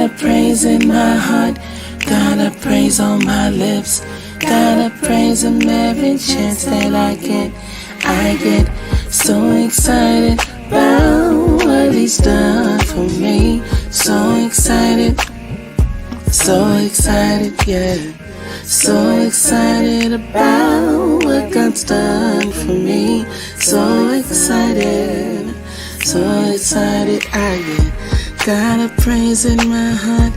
a praise in my heart, got a praise on my lips, got a praise him every chance that I get. I get so excited about what he's done for me. So excited, yeah. So excited about what God's done for me. So excited I get. Got a praise in my heart,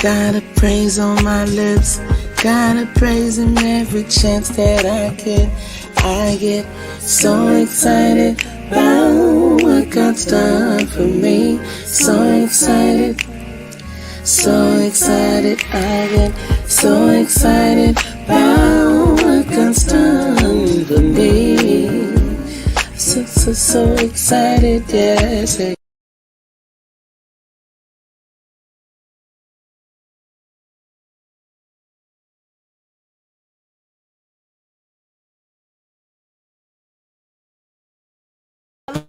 got a praise on my lips, got a praise him every chance that I get so excited about what God's done for me. So excited I get so excited about what God's done for me. So excited, yes.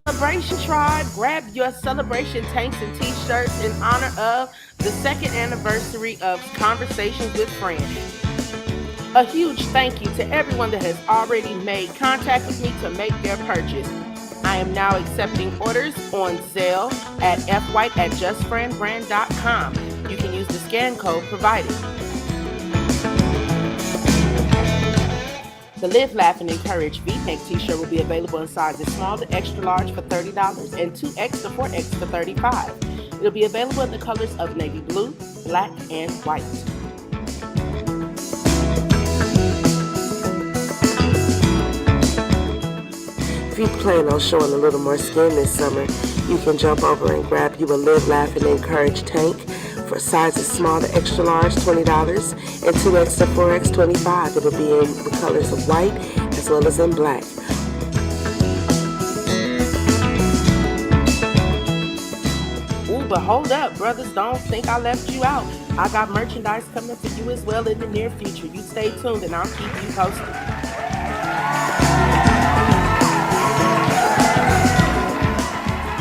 Celebration Tribe, grab your celebration tanks and t-shirts in honor of the second anniversary of Conversations with Fran. A huge thank you to everyone that has already made contact with me to make their purchase. I am now accepting orders on Zelle at fwhite@justfranbrand.com. You can use the scan code provided. The Live, Laugh, and Encourage V-neck t-shirt will be available in sizes small to extra large for $30 and 2X to 4X for $35. It'll be available in the colors of navy blue, black, and white. If you plan on showing a little more skin this summer, you can jump over and grab you a Live, Laugh, and Encourage tank for sizes small to extra large, $20, and 2X to 4X, $25. It'll be in the colors of white as well as in black. Ooh, but hold up, brothers, don't think I left you out. I got merchandise coming for you as well in the near future. You stay tuned and I'll keep you posted.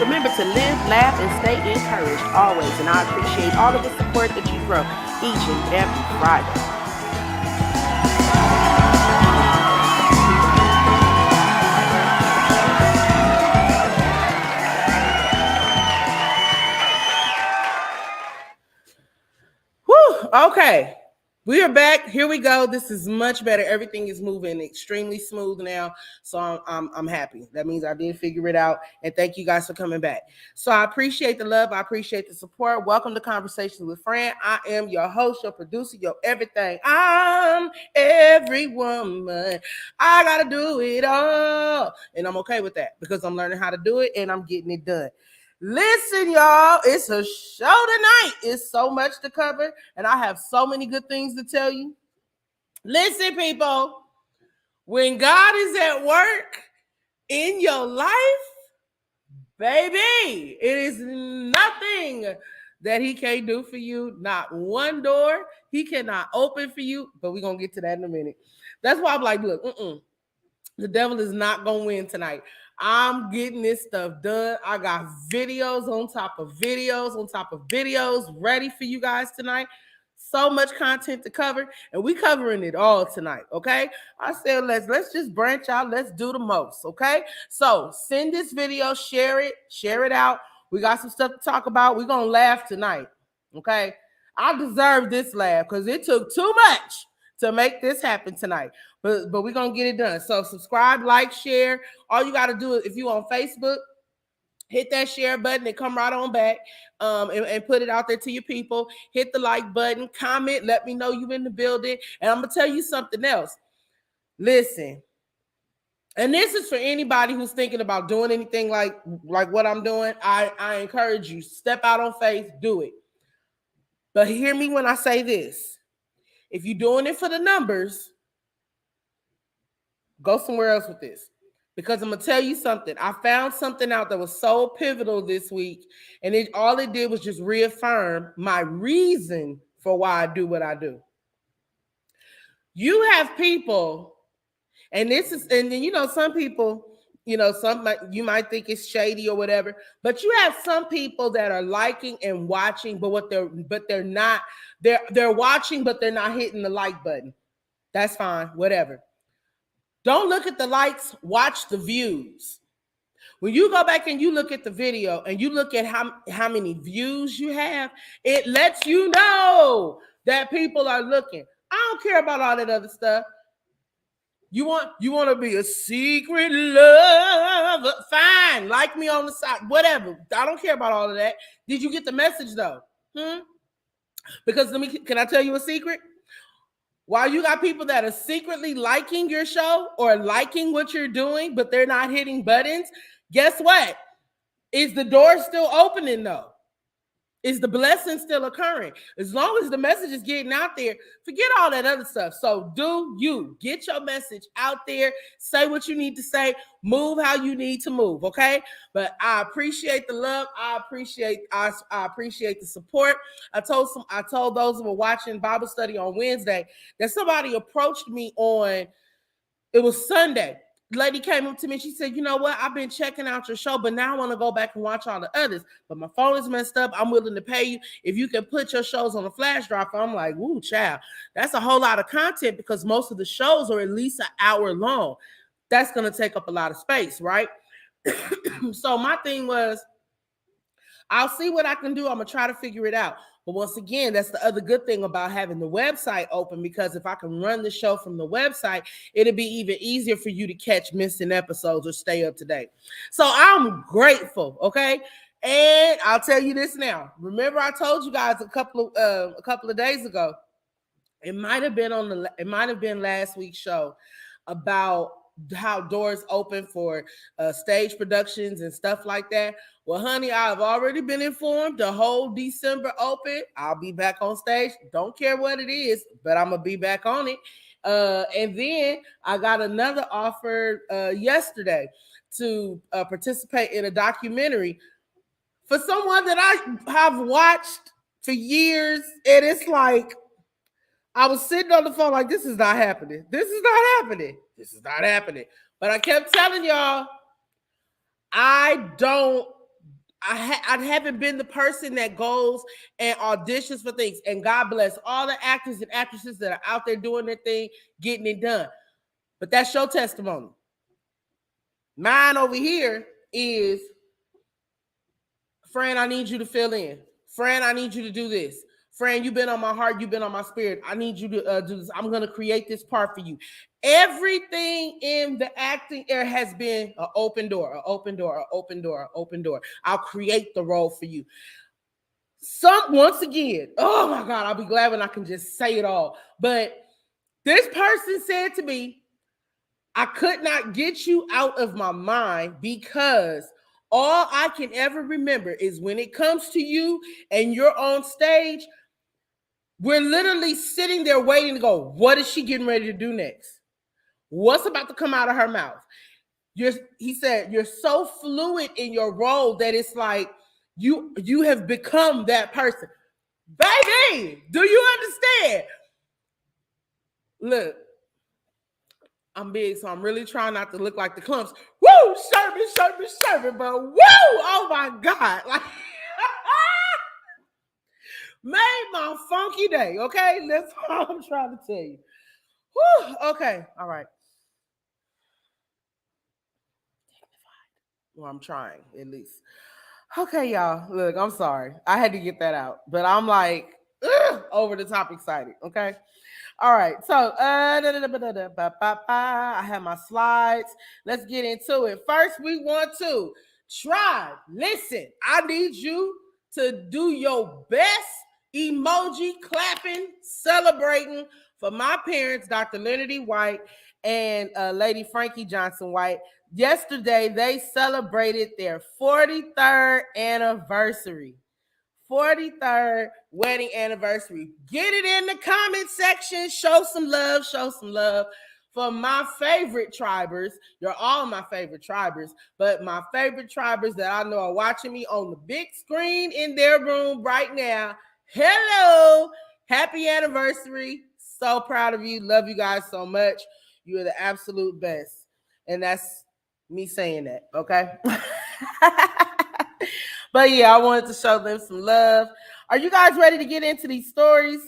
Remember to live, laugh, and stay encouraged always. And I appreciate all of the support that you throw each and every Friday. Whew, okay. We are back. Here we go. This is much better. Everything is moving extremely smooth now. So I'm happy. That means I did figure it out. And thank you guys for coming back. So I appreciate the love. I appreciate the support. Welcome to Conversations with Fran. I am your host, your producer, your everything. I'm every woman. I got to do it all. And I'm okay with that because I'm learning how to do it and I'm getting it done. Listen, y'all, it's a show tonight. It's so much to cover, and I have so many good things to tell you. Listen, people, when God is at work in your life, baby, it is nothing that he can't do for you. Not one door he cannot open for you, but we're going to get to that in a minute. That's why I'm like, look, the devil is not going to win tonight. I'm getting this stuff done. I got videos on top of videos on top of videos ready for you guys tonight. So much content to cover, and we covering it all tonight, okay? I said let's just branch out. Let's do the most, okay? So send this video, share it out. We got some stuff to talk about. We're going to laugh tonight, okay? I deserve this laugh because it took too much to make this happen tonight. But we're going to get it done. So subscribe, like, share. All you got to do is, if you on Facebook, hit that share button and come right on back and put it out there to your people. Hit the like button, comment, let me know you in the building. And I'm going to tell you something else. Listen, and this is for anybody who's thinking about doing anything like what I'm doing. I encourage you, step out on faith, do it. But hear me when I say this. If you're doing it for the numbers, go somewhere else with this. Because I'm going to tell you something. I found something out that was so pivotal this week. And all it did was just reaffirm my reason for why I do what I do. You have people, and then, some people, You know, you might think it's shady or whatever, but you have some people that are liking and watching, but they're not, they're watching, but they're not hitting the like button. That's fine, whatever. Don't look at the likes, watch the views. When you go back and you look at the video and you look at how many views you have, it lets you know that people are looking. I don't care about all that other stuff. You want to be a secret lover? Fine, like me on the side, whatever. I don't care about all of that. Did you get the message though? Because can I tell you a secret? While you got people that are secretly liking your show or liking what you're doing, but they're not hitting buttons, guess what? Is the door still opening though? Is the blessing still occurring? As long as the message is getting out there, forget all that other stuff. So do you get your message out there, say what you need to say, move how you need to move, okay? But I appreciate the love. I appreciate the support. I told those who were watching Bible study on Wednesday that somebody approached me on, it was Sunday. Lady came up to me. She said, you know what? I've been checking out your show, but now I want to go back and watch all the others. But my phone is messed up. I'm willing to pay you if you can put your shows on a flash drive. I'm like, woo, child. That's a whole lot of content because most of the shows are at least an hour long. That's going to take up a lot of space, right? So my thing was, I'll see what I can do. I'm going to try to figure it out. But once again, that's the other good thing about having the website open, because if I can run the show from the website, it'll be even easier for you to catch missing episodes or stay up to date. So I'm grateful, okay? And I'll tell you this now. Remember, I told you guys a couple of days ago. It might have been last week's show about how doors open for stage productions and stuff like that. Well, honey, I've already been informed the whole December open. I'll be back on stage. Don't care what it is, but I'm going to be back on it. And then I got another offer yesterday to participate in a documentary for someone that I have watched for years. And it's like, I was sitting on the phone like, this is not happening. This is not happening. This is not happening. But I kept telling y'all, I haven't been the person that goes and auditions for things. And God bless all the actors and actresses that are out there doing their thing, getting it done. But that's your testimony. Mine over here is, Fran, I need you to fill in. Fran, I need you to do this. Fran, you've been on my heart. You've been on my spirit. I need you to do this. I'm going to create this part for you. Everything in the acting air has been an open door, an open door, an open door, an open door. I'll create the role for you. Once again, oh my God, I'll be glad when I can just say it all. But this person said to me, I could not get you out of my mind because all I can ever remember is when it comes to you and you're on stage, we're literally sitting there waiting to go, what is she getting ready to do next? What's about to come out of her mouth? He said, you're so fluid in your role that it's like you have become that person. Baby, do you understand? Look, I'm big, so I'm really trying not to look like the clumps. Woo, Sherman, but woo, oh my God. Like, made my funky day, okay? That's all I'm trying to tell you. Whew, okay, all right. Well, I'm trying, at least. Okay, y'all. Look, I'm sorry. I had to get that out. But I'm like, over the top excited, okay? All right, so I have my slides. Let's get into it. First, we want to try. Listen, I need you to do your best emoji clapping, celebrating for my parents, Dr. Leonard E. White and Lady Frankie Johnson White. Yesterday, they celebrated their 43rd anniversary. 43rd wedding anniversary. Get it in the comment section. Show some love. Show some love for my favorite tribers. You're all my favorite tribers, but my favorite tribers that I know are watching me on the big screen in their room right now. Hello. Happy anniversary. So proud of you. Love you guys so much. You are the absolute best. And that's me saying that, okay? But yeah, I wanted to show them some love. Are you guys ready to get into these stories?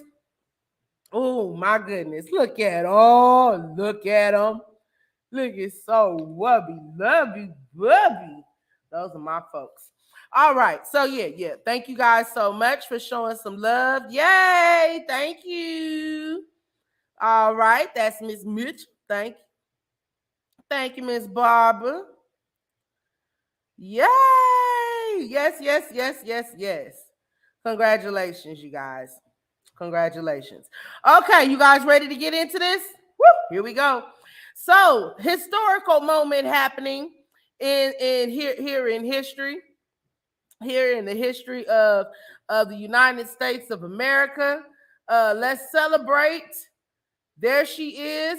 Oh my goodness. Look at them. Oh, look at them. Look, it's so wubby, lovey, wubby. Those are my folks. All right. So yeah. Thank you guys so much for showing some love. Yay. Thank you. All right. That's Miss Mitch. Thank you. Thank you, Miss Barbara. Yay. Yes. Congratulations, you guys. Congratulations. Okay, you guys ready to get into this? Woo, here we go. So, historical moment happening in here in history, here in the history of the United States of America. Let's celebrate. There she is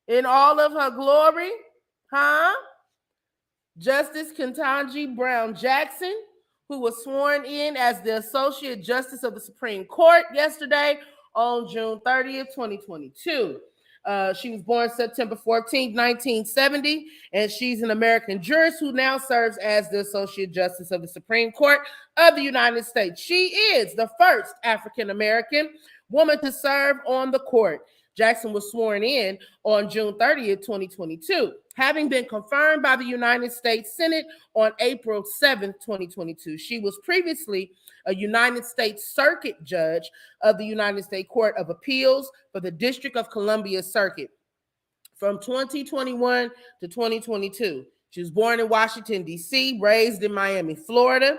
in all of her glory, huh? Justice Ketanji Brown Jackson, who was sworn in as the Associate Justice of the Supreme Court yesterday on June 30th, 2022. She was born September 14th, 1970, and she's an American jurist who now serves as the Associate Justice of the Supreme Court of the United States. She is the first African American woman to serve on the court. Jackson was sworn in on June 30th, 2022, having been confirmed by the United States Senate on April 7th, 2022. She was previously a United States Circuit Judge of the United States Court of Appeals for the District of Columbia Circuit from 2021 to 2022. She was born in Washington, D.C., raised in Miami, Florida.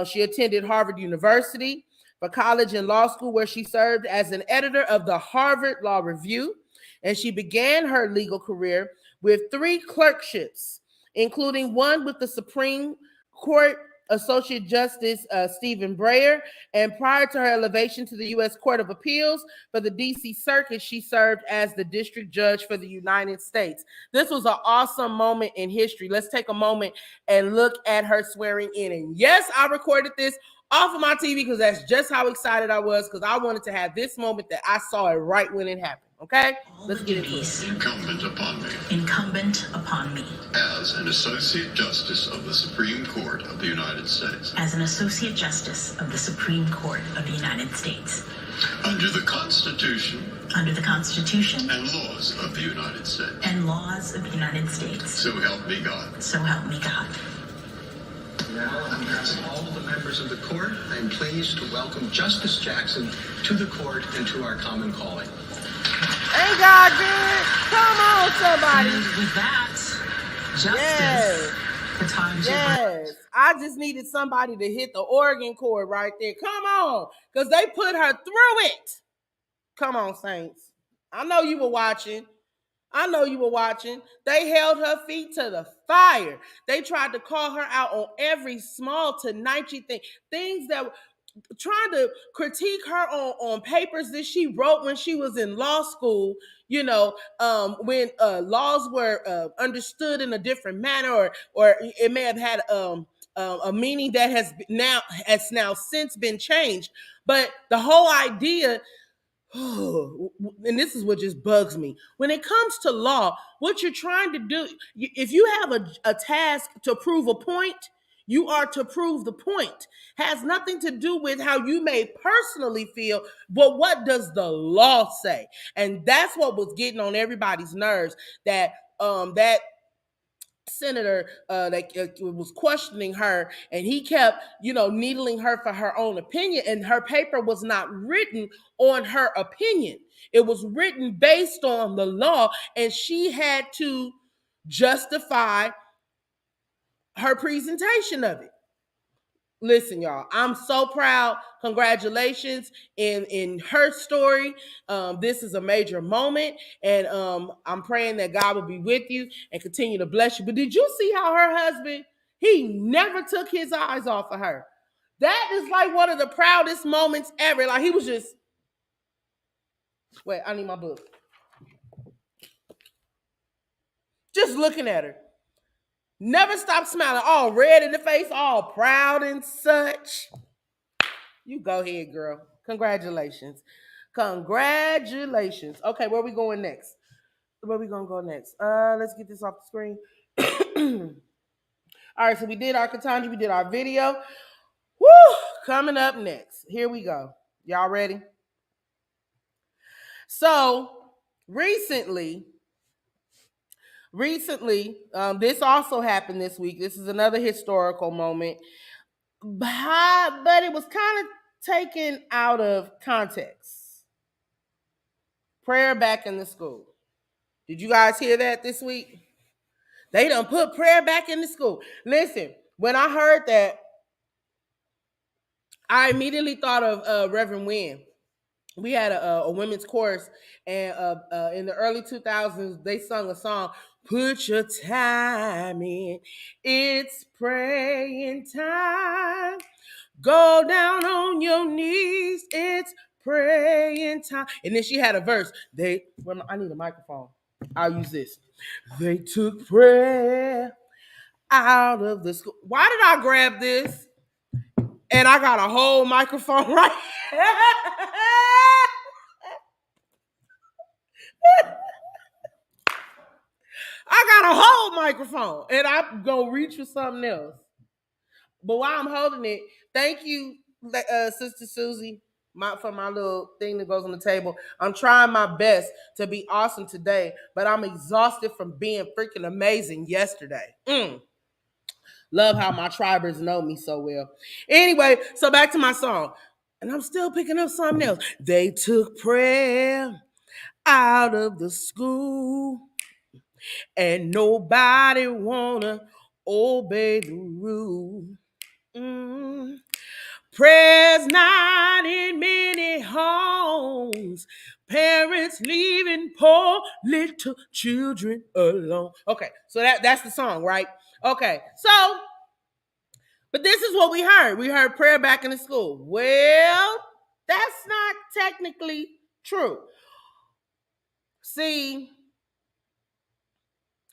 She attended Harvard University for college and law school, where she served as an editor of the Harvard Law Review. And she began her legal career with 3 clerkships, including one with the Supreme Court Associate Justice Stephen Breyer. And prior to her elevation to the U.S. Court of Appeals for the D.C. Circuit, she served as the district judge for the United States. This was an awesome moment in history. Let's take a moment and look at her swearing in. And yes, I recorded this off of my TV because that's just how excited I was, because I wanted to have this moment that I saw it right when it happened. Okay? Let's get into it. Incumbent upon me. As an Associate Justice of the Supreme Court of the United States. As an Associate Justice of the Supreme Court of the United States. Under the Constitution. Under the Constitution. And laws of the United States. And laws of the United States. So help me God. So help me God. Now, on behalf of all of the members of the court, I am pleased to welcome Justice Jackson to the court and to our common calling. Ain't God good? Come on, somebody. And with that, Justice. Yes. Yes. I just needed somebody to hit the organ chord right there. Come on, because they put her through it. Come on, Saints. I know you were watching. They held her feet to the fire. They tried to call her out on every small to nightly thing. Things that were trying to critique her on papers that she wrote when she was in law school, when laws were understood in a different manner, or it may have had a meaning that has now since been changed. But the whole idea, and this is what just bugs me. When it comes to law, what you're trying to do, if you have a task to prove a point, you are to prove the point. Has nothing to do with how you may personally feel, but what does the law say? And that's what was getting on everybody's nerves, that senator that was questioning her, and he kept needling her for her own opinion, and her paper was not written on her opinion. It was written based on the law, and she had to justify her presentation of it. Listen, y'all, I'm so proud. Congratulations in her story. This is a major moment, and I'm praying that God will be with you and continue to bless you. But did you see how her husband, he never took his eyes off of her? That is like one of the proudest moments ever. Like, he was just, wait, I need my book. Just looking at her. Never stop smiling, all red in the face, all proud and such. You go ahead, girl. Congratulations. Okay, where we going next? Where we gonna go next? Let's get this off the screen. All right, so we did our Katanji, we did our video. Woo! Coming up next. Here we go. Y'all ready? So recently, this also happened this week. This is another historical moment, but it was kind of taken out of context. Prayer back in the school. Did you guys hear that this week? They done put prayer back in the school. Listen, when I heard that, I immediately thought of Reverend Wynn. We had a women's chorus, and in the early 2000s, they sung a song, "Put Your Time In, It's Praying Time. Go down on your knees, it's praying time." And then she had a verse. I need a microphone. I'll use this. They took prayer out of the school. Why did I grab this? And I got a whole microphone right here. I got a whole microphone, and I'm gonna reach for something else. But while I'm holding it, thank you, Sister Susie, for my little thing that goes on the table. I'm trying my best to be awesome today, but I'm exhausted from being freaking amazing yesterday. Love how my tribers know me so well. Anyway, so back to my song. And I'm still picking up something else. They took prayer out of the school, and nobody wanna obey the rule. Prayers not in many homes. Parents leaving poor little children alone. Okay, so that's the song, right? Okay, so, but this is what we heard. We heard prayer back in the school. Well, that's not technically true. See,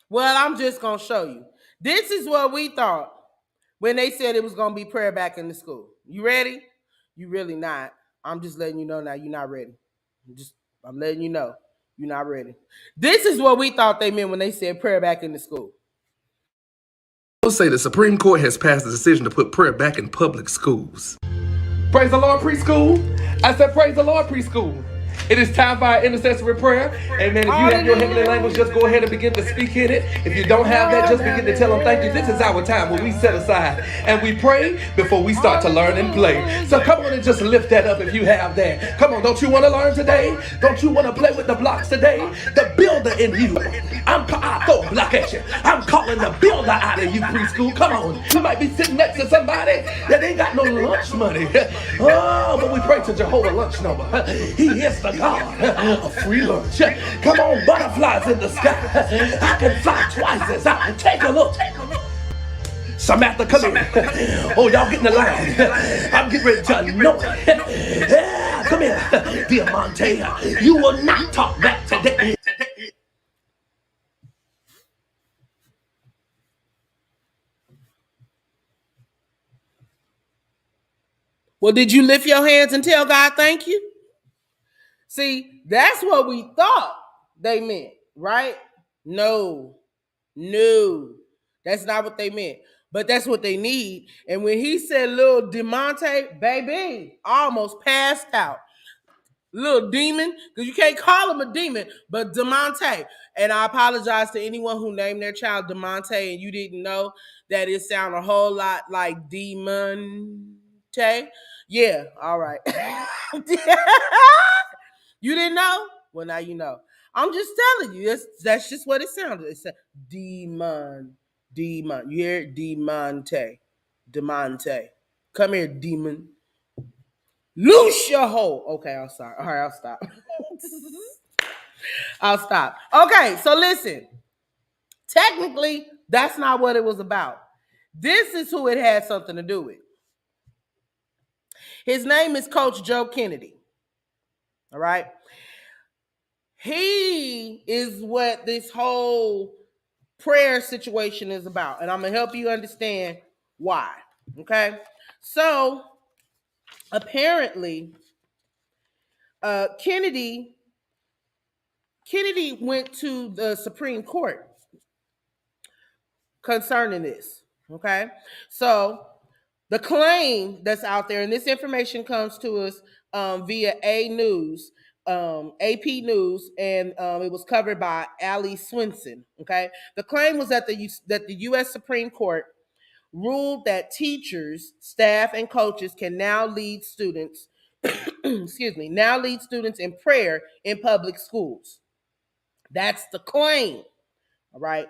well, I'm just going to show you. This is what we thought when they said it was going to be prayer back in the school. You ready? You really not. I'm just letting you know now you're not ready. I'm letting you know you're not ready. This is what we thought they meant when they said prayer back in the school. Say the Supreme Court has passed a decision to put prayer back in public schools. Praise the Lord, preschool. I said, praise the Lord, preschool. It is time for our intercessory prayer. Amen. If you have your heavenly language, just go ahead and begin to speak in it. If you don't have that, just begin to tell them thank you. This is our time when we set aside and we pray before we start to learn and play. So come on and just lift that up if you have that. Come on, don't you want to learn today? Don't you want to play with the blocks today? The builder in you. I throw a block at you. I'm calling the builder out of you, preschool. Come on. You might be sitting next to somebody that ain't got no lunch money. Oh, but we pray to Jehovah lunch number. He is the God of free lunch. Come on, butterflies in the sky. I can fly twice as I can. Take a look. Samantha, come here. Oh, y'all get in the line. I'm getting ready to know it. Yeah, come here. Diamante, you will not talk back today. Well, did you lift your hands and tell God thank you? See, that's what we thought they meant, right? No, that's not what they meant. But that's what they need. And when he said little Demonte, baby, I almost passed out. Little demon, because you can't call him a demon, but Demonte. And I apologize to anyone who named their child Demonte and you didn't know that it sounded a whole lot like Demonte. Yeah, all right. You didn't know? Well, now you know. I'm just telling you. That's just what it sounded. It said demon. You hear it? Demonte. Come here, demon. Loose your hold. Okay, I'll stop. All right, I'll stop. I'll stop. Okay, so listen. Technically, that's not what it was about. This is who it had something to do with. His name is Coach Joe Kennedy. All right. He is what this whole prayer situation is about. And I'm going to help you understand why. Okay. So apparently, Kennedy went to the Supreme Court concerning this. Okay, so the claim that's out there, and this information comes to us via AP News, and it was covered by Ali Swinson. Okay, the claim was that the U.S. Supreme Court ruled that teachers, staff, and coaches can now lead students, now lead students in prayer in public schools. That's the claim. All right.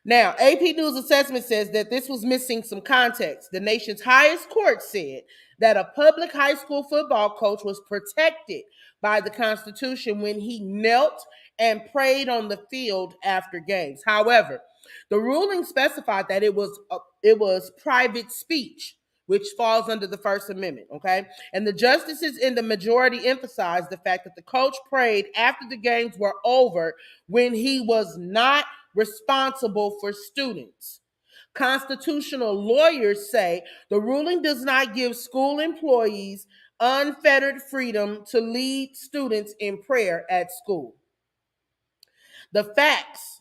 Now, AP News assessment says that this was missing some context. The nation's highest court said that a public high school football coach was protected by the Constitution when he knelt and prayed on the field after games. However, the ruling specified that it was private speech, which falls under the First Amendment, okay? And the justices in the majority emphasized the fact that the coach prayed after the games were over when he was not responsible for students. Constitutional lawyers say the ruling does not give school employees unfettered freedom to lead students in prayer at school. The facts: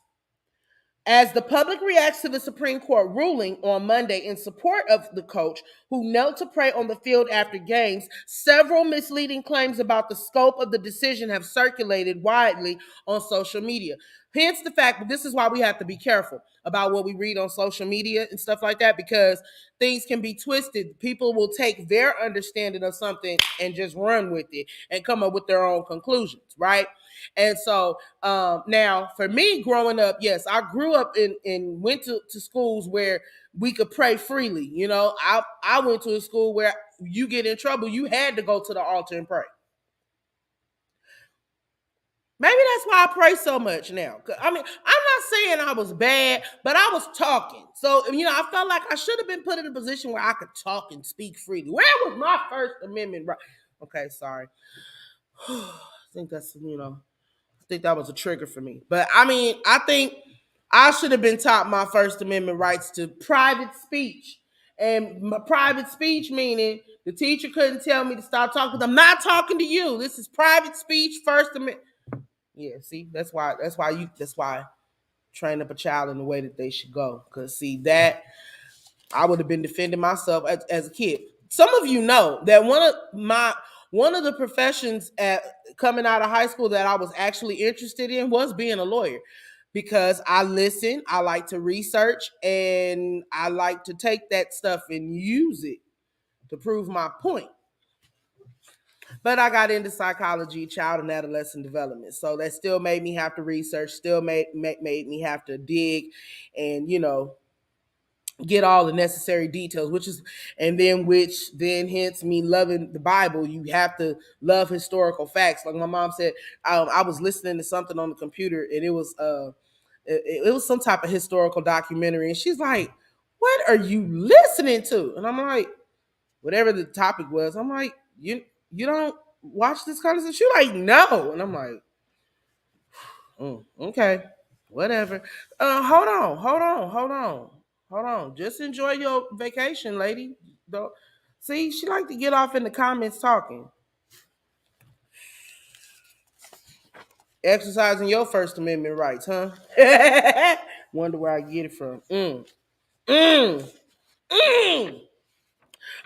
as the public reacts to the Supreme Court ruling on Monday in support of the coach who knelt to pray on the field after games, several misleading claims about the scope of the decision have circulated widely on social media. Hence the fact that this is why we have to be careful about what we read on social media and stuff like that, because things can be twisted. People will take their understanding of something and just run with it and come up with their own conclusions, right? And so now for me growing up, yes, I grew up in went to schools where we could pray freely. You know, I went to a school where you get in trouble, you had to go to the altar and pray. Maybe that's why I pray so much now. I mean, I'm not saying I was bad, but I was talking. So, I felt like I should have been put in a position where I could talk and speak freely. Where was my First Amendment right? Okay, sorry. I think that was a trigger for me. But I think I should have been taught my First Amendment rights to private speech. And my private speech meaning the teacher couldn't tell me to stop talking. I'm not talking to you. This is private speech, First Amendment. Yeah, see, that's why train up a child in the way that they should go. Because see, that I would have been defending myself as a kid. Some of you know that one of the professions coming out of high school that I was actually interested in was being a lawyer, because I listen, I like to research, and I like to take that stuff and use it to prove my point. But I got into psychology, child and adolescent development. So that still made me have to research, still made me have to dig and, get all the necessary details, which hence me loving the Bible. You have to love historical facts. Like my mom said, I was listening to something on the computer, and it was some type of historical documentary, and she's like, "What are you listening to?" And I'm like, whatever the topic was, I'm like, you don't watch this kind of stuff? She's like, no. And I'm like, okay, whatever. Hold on. Just enjoy your vacation, lady. Don't see, she like to get off in the comments talking. Exercising your First Amendment rights, huh? Wonder where I get it from.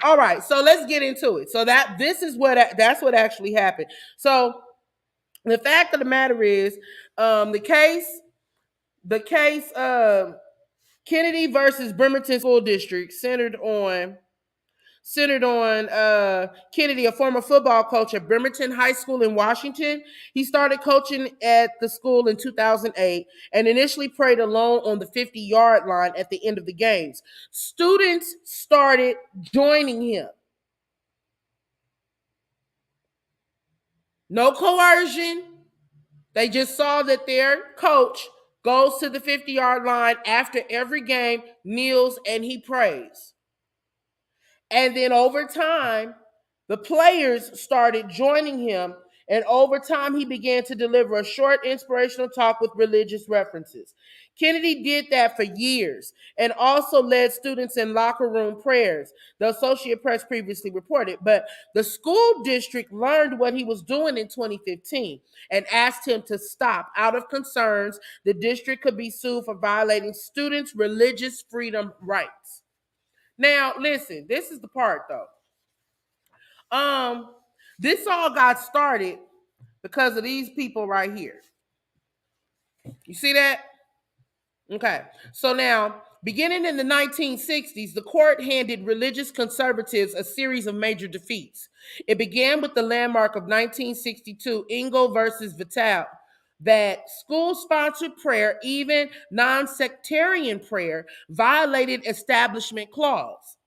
All right, so let's get into it. So that's what actually happened. So the fact of the matter is, the case Kennedy versus Bremerton School District centered on Kennedy, a former football coach at Bremerton High School in Washington. He started coaching at the school in 2008 and initially prayed alone on the 50-yard line at the end of the games. Students started joining him. No coercion. They just saw that their coach goes to the 50-yard line after every game, kneels, and he prays. And then over time, the players started joining him, and over time, he began to deliver a short inspirational talk with religious references. Kennedy did that for years and also led students in locker room prayers, the Associated Press previously reported. But the school district learned what he was doing in 2015 and asked him to stop. Out of concerns, the district could be sued for violating students' religious freedom rights. Now, listen, this is the part though. This all got started because of these people right here. You see that? Okay. So now, beginning in the 1960s, the court handed religious conservatives a series of major defeats. It began with the landmark of 1962, Engel versus Vitale, that school-sponsored prayer, even non-sectarian prayer, violated establishment clause.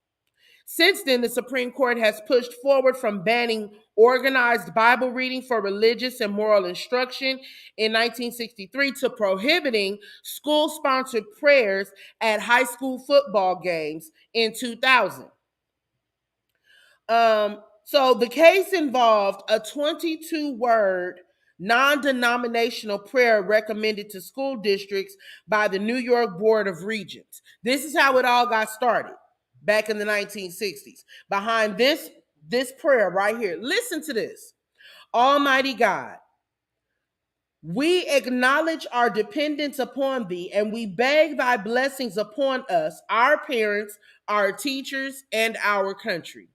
Since then, the Supreme Court has pushed forward from banning organized Bible reading for religious and moral instruction in 1963 to prohibiting school-sponsored prayers at high school football games in 2000. So the case involved a 22-word non-denominational prayer recommended to school districts by the New York Board of Regents. This is how it all got started back in the 1960s. Behind this prayer right here, listen to this. Almighty God, we acknowledge our dependence upon thee, and we beg thy blessings upon us, our parents, our teachers, and our country.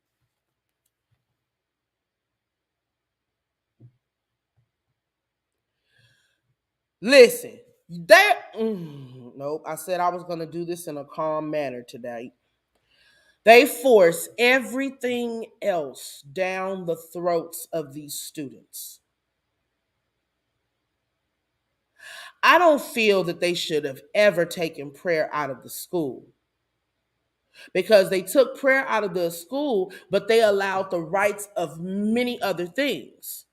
Listen, nope, I said I was going to do this in a calm manner today. They force everything else down the throats of these students. I don't feel that they should have ever taken prayer out of the school, because they took prayer out of the school, but they allowed the rights of many other things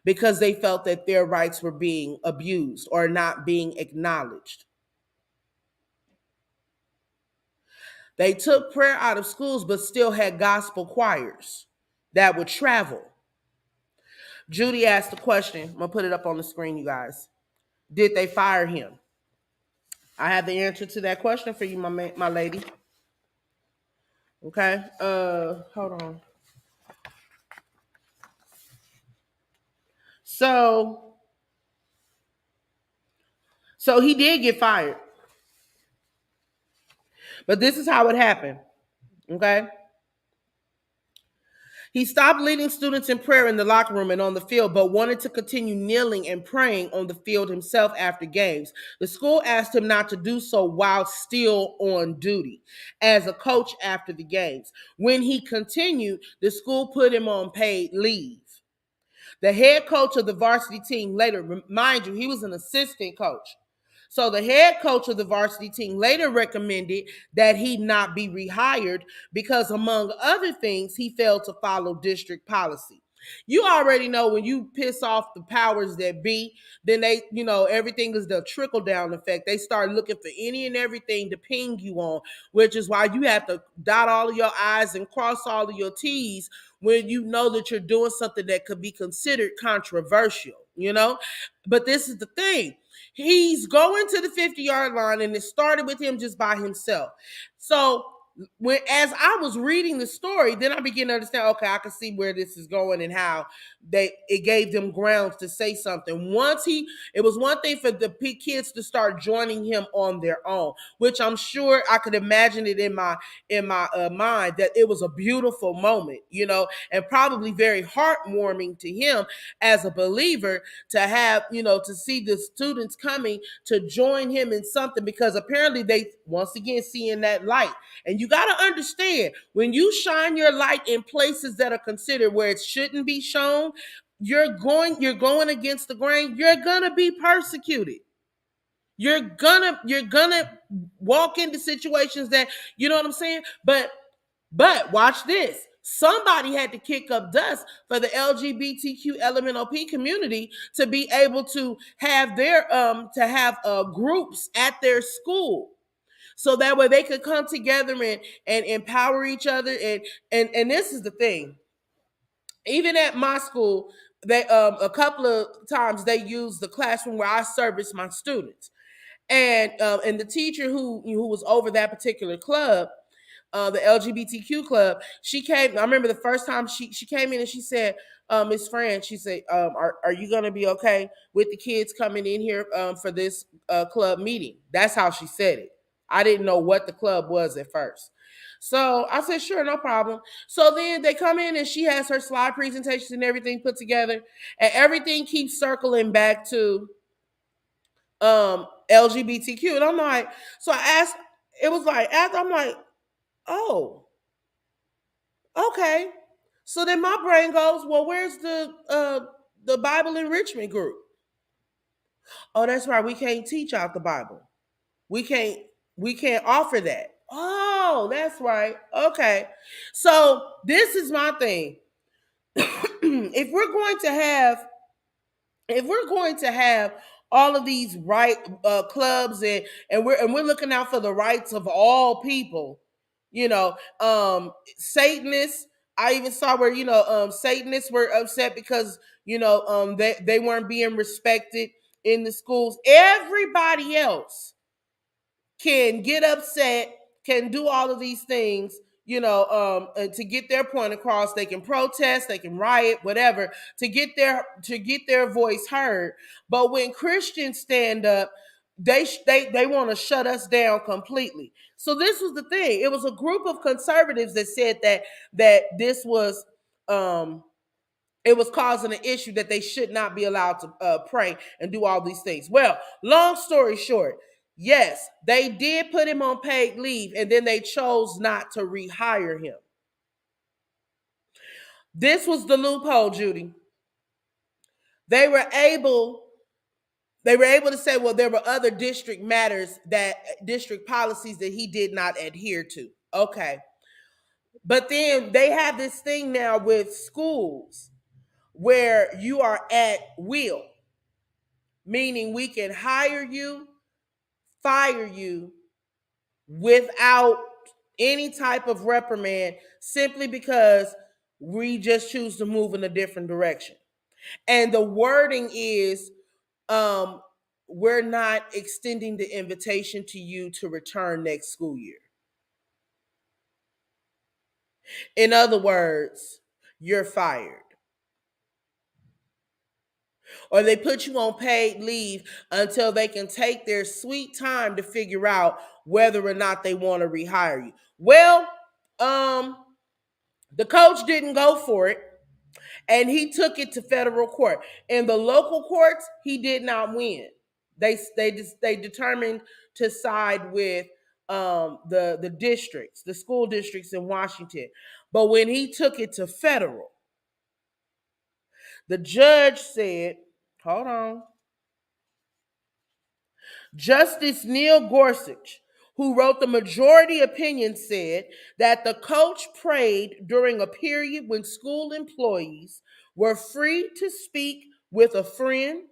because they felt that their rights were being abused or not being acknowledged. They took prayer out of schools, but still had gospel choirs that would travel. Judy asked the question. I'm going to put it up on the screen, you guys. Did they fire him? I have the answer to that question for you, my lady. Okay. Hold on. So he did get fired. But this is how it happened. Okay. He stopped leading students in prayer in the locker room and on the field, but wanted to continue kneeling and praying on the field himself after games. The school asked him not to do so while still on duty as a coach after the games. When he continued, the school put him on paid leave. The head coach of the varsity team later, mind you, he was an assistant coach. So the head coach of the varsity team later recommended that he not be rehired because, among other things, he failed to follow district policy. You already know when you piss off the powers that be, then they, everything is the trickle down effect. They start looking for any and everything to ping you on, which is why you have to dot all of your I's and cross all of your T's when you know that you're doing something that could be considered controversial, But this is the thing. He's going to the 50-yard line, and it started with him just by himself. So as I was reading the story, then I began to understand, okay, I can see where this is going and how it gave them grounds to say something. It was one thing for the kids to start joining him on their own, which I'm sure I could imagine it in my mind that it was a beautiful moment, and probably very heartwarming to him as a believer to have, to see the students coming to join him in something, because apparently they once again seeing that light. And you got to understand, when you shine your light in places that are considered where it shouldn't be shown, you're going against the grain. You're gonna be persecuted. You're gonna walk into situations that, you know what I'm saying? But watch this. Somebody had to kick up dust for the LGBTQ LMNOP community to be able to have their groups at their school, so that way they could come together and empower each other. And this is the thing. Even at my school, they a couple of times they used the classroom where I service my students. And the teacher who was over that particular club, the LGBTQ club, she came. I remember the first time she came in and she said, Miss Fran, she said, are you gonna be okay with the kids coming in here for this club meeting? That's how she said it. I didn't know what the club was at first. So I said, sure, no problem. So then they come in and she has her slide presentations and everything put together, and everything keeps circling back to LGBTQ. And I'm like, so I asked, it was like after I'm like, oh, okay. So then my brain goes, well, where's the Bible enrichment group? Oh, that's right. We can't teach out the Bible. We can't offer that. Oh, that's right. Okay. So this is my thing. if we're going to have if we're going to have all of these clubs, and we're looking out for the rights of all people, you know, Satanists. I even saw where Satanists were upset because they weren't being respected in the schools. Everybody else can get upset, can do all of these things, to get their point across. They can protest, they can riot, whatever, to get their voice heard. But when Christians stand up, they want to shut us down completely. So this was the thing. It was a group of conservatives that said that this was it was causing an issue, that they should not be allowed to pray and do all these things. Well, long story short, yes, they did put him on paid leave, and then they chose not to rehire him. This was the loophole, Judy. They were able to say, well, there were other district policies that he did not adhere to. Okay. But then they have this thing now with schools where you are at will, meaning we can hire you, fire you without any type of reprimand, simply because we just choose to move in a different direction. And the wording is, we're not extending the invitation to you to return next school year. In other words, you're fired. Or they put you on paid leave until they can take their sweet time to figure out whether or not they want to rehire you. Well, the coach didn't go for it, and he took it to federal court. In the local courts, he did not win. They determined to side with the districts, the school districts in Washington. But when he took it to federal, the judge said, hold on. Justice Neil Gorsuch, who wrote the majority opinion, said that the coach prayed during a period when school employees were free to speak with a friend,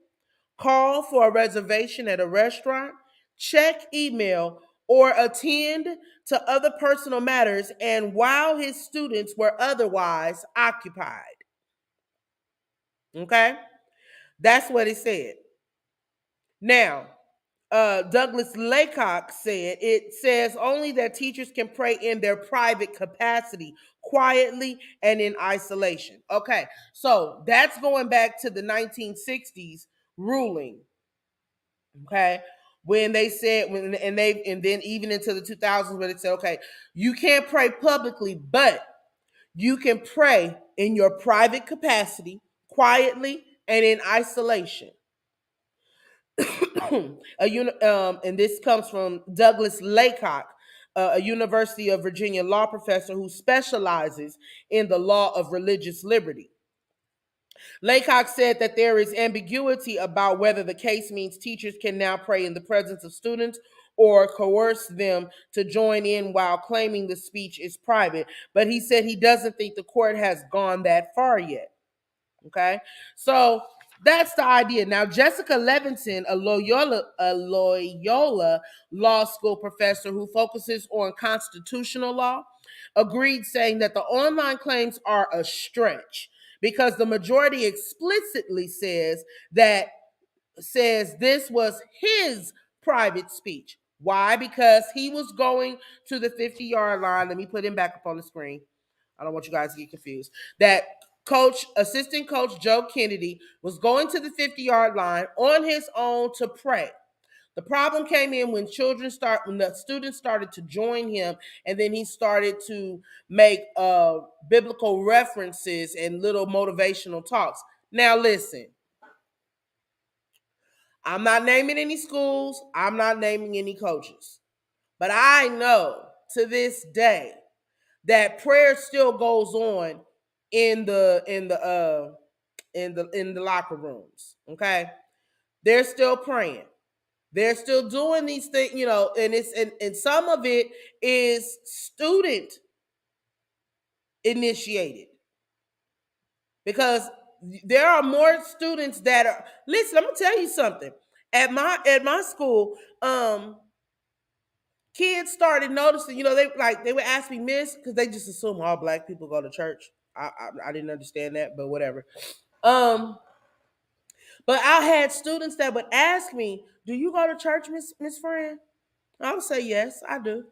call for a reservation at a restaurant, check email, or attend to other personal matters, and while his students were otherwise occupied. Okay? That's what it said. Now, Douglas Laycock said, it says only that teachers can pray in their private capacity, quietly and in isolation. Okay, so that's going back to the 1960s ruling. Okay, when they said, and then even into the 2000s, where they said, okay, you can't pray publicly, but you can pray in your private capacity, quietly and in isolation. And this comes from Douglas Laycock, a University of Virginia law professor who specializes in the law of religious liberty. Laycock said that there is ambiguity about whether the case means teachers can now pray in the presence of students or coerce them to join in while claiming the speech is private. But he said he doesn't think the court has gone that far yet. Okay, so that's the idea. Now, Jessica Levinson, a Loyola Law School professor who focuses on constitutional law, agreed, saying that the online claims are a stretch because the majority explicitly says this was his private speech. Why? Because he was going to the 50-yard line. Let me put him back up on the screen. I don't want you guys to get confused. That assistant coach Joe Kennedy was going to the 50-yard line on his own to pray. The problem came in when the students started to join him, and then he started to make biblical references and little motivational talks. Now listen, I'm not naming any schools, I'm not naming any coaches, but I know to this day that prayer still goes on in the locker rooms. Okay, they're still praying. They're still doing these things, and some of it is student initiated because there are more students that are. Listen, I'm gonna tell you something. At my school, kids started noticing. They would ask me, Miss, because they just assume all black people go to church. I didn't understand that, but whatever. Um, but I had students that would ask me, "Do you go to church, Miss Fran?" I would say, "Yes, I do."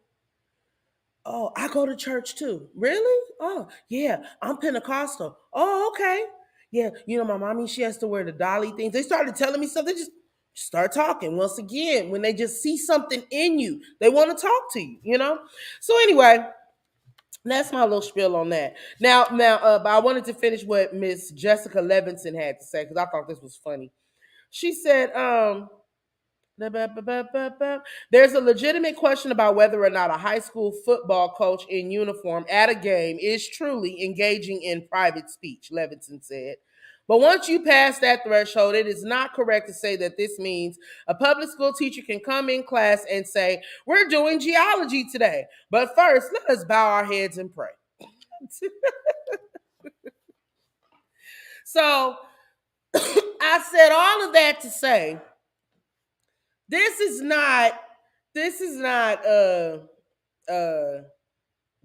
"Oh, I go to church too." "Really?" "Oh, yeah, I'm Pentecostal." "Oh, okay." "Yeah, my mommy, she has to wear the dolly things." They started telling me something, just start talking. Once again, when they just see something in you, they want to talk to you. So anyway, that's my little spiel on that. Now, but I wanted to finish what Miss Jessica Levinson had to say because I thought this was funny. She said, there's a legitimate question about whether or not a high school football coach in uniform at a game is truly engaging in private speech, Levinson said. But once you pass that threshold, it is not correct to say that this means a public school teacher can come in class and say, "We're doing geology today. But first, let us bow our heads and pray." So I said all of that to say this is not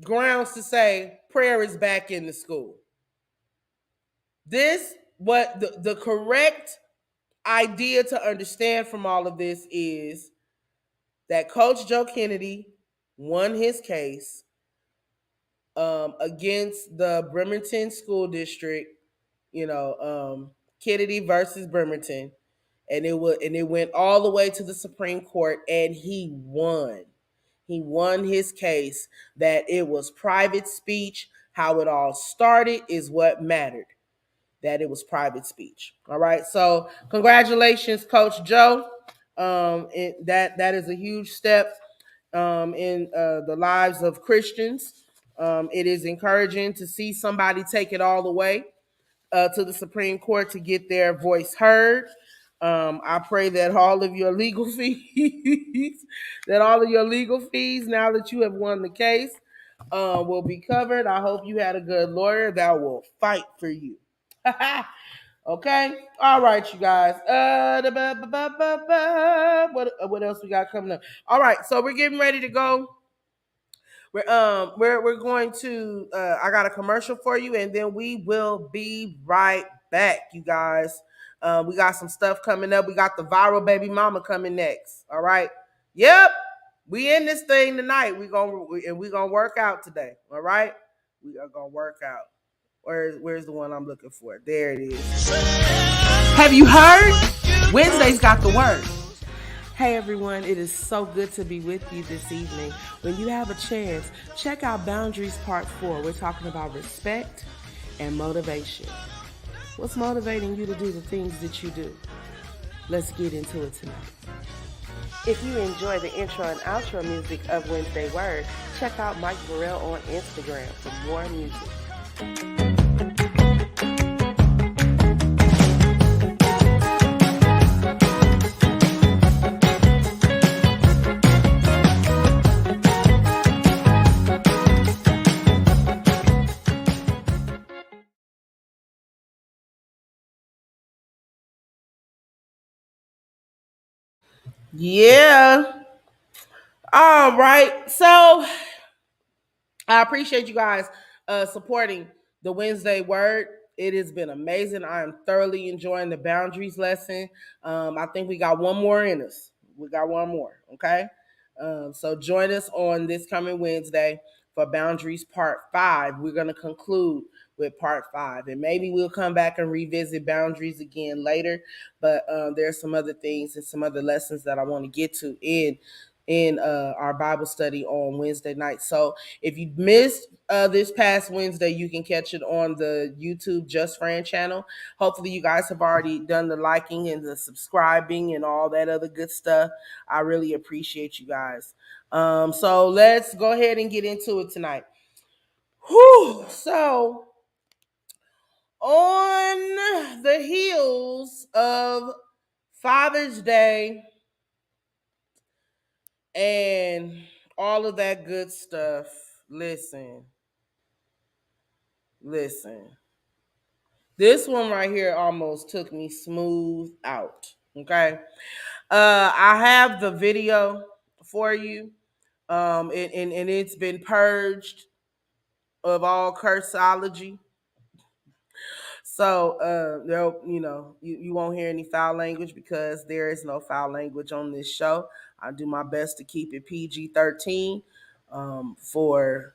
grounds to say prayer is back in the school. What the correct idea to understand from all of this is that Coach Joe Kennedy won his case against the Bremerton School District, Kennedy versus Bremerton, and it went all the way to the Supreme Court, and he won. He won his case that it was private speech. How it all started is what mattered. That it was private speech. All right. So congratulations, Coach Joe. That is a huge step in the lives of Christians. It is encouraging to see somebody take it all the way to the Supreme Court to get their voice heard. I pray that all of your legal fees, now that you have won the case, will be covered. I hope you had a good lawyer that will fight for you. Okay, all right, you guys. What else we got coming up? All right, so we're getting ready to go. We're going to I got a commercial for you, and then we will be right back, you guys. We got some stuff coming up. We got the viral baby mama coming next. All right. Yep. We in this thing tonight. We're gonna work out today. All right. We are gonna work out. Where's the one I'm looking for? There it is. Have you heard? Wednesday's got the word. Hey everyone, it is so good to be with you this evening. When you have a chance, check out Boundaries Part 4. We're talking about respect and motivation. What's motivating you to do the things that you do? Let's get into it tonight. If you enjoy the intro and outro music of Wednesday Word, check out Mike Burrell on Instagram for more music. Yeah. All right. So I appreciate you guys supporting the Wednesday Word. It has been amazing. I am thoroughly enjoying the boundaries lesson. I think we got one more in us. We got one more, okay? So join us on this coming Wednesday for Boundaries Part 5. We're going to conclude with Part 5. And maybe we'll come back and revisit boundaries again later. But there's some other things and some other lessons that I want to get to in our Bible study on Wednesday night. So if you missed this past Wednesday, you can catch it on the YouTube Just Fran channel. Hopefully you guys have already done the liking and the subscribing and all that other good stuff. I really appreciate you guys. So let's go ahead and get into it tonight. Whew. So on the heels of Father's Day and all of that good stuff, listen. This one right here almost took me smooth out. Okay. I have the video for you. And it's been purged of all cursology. So you won't hear any foul language because there is no foul language on this show. I do my best to keep it PG-13 for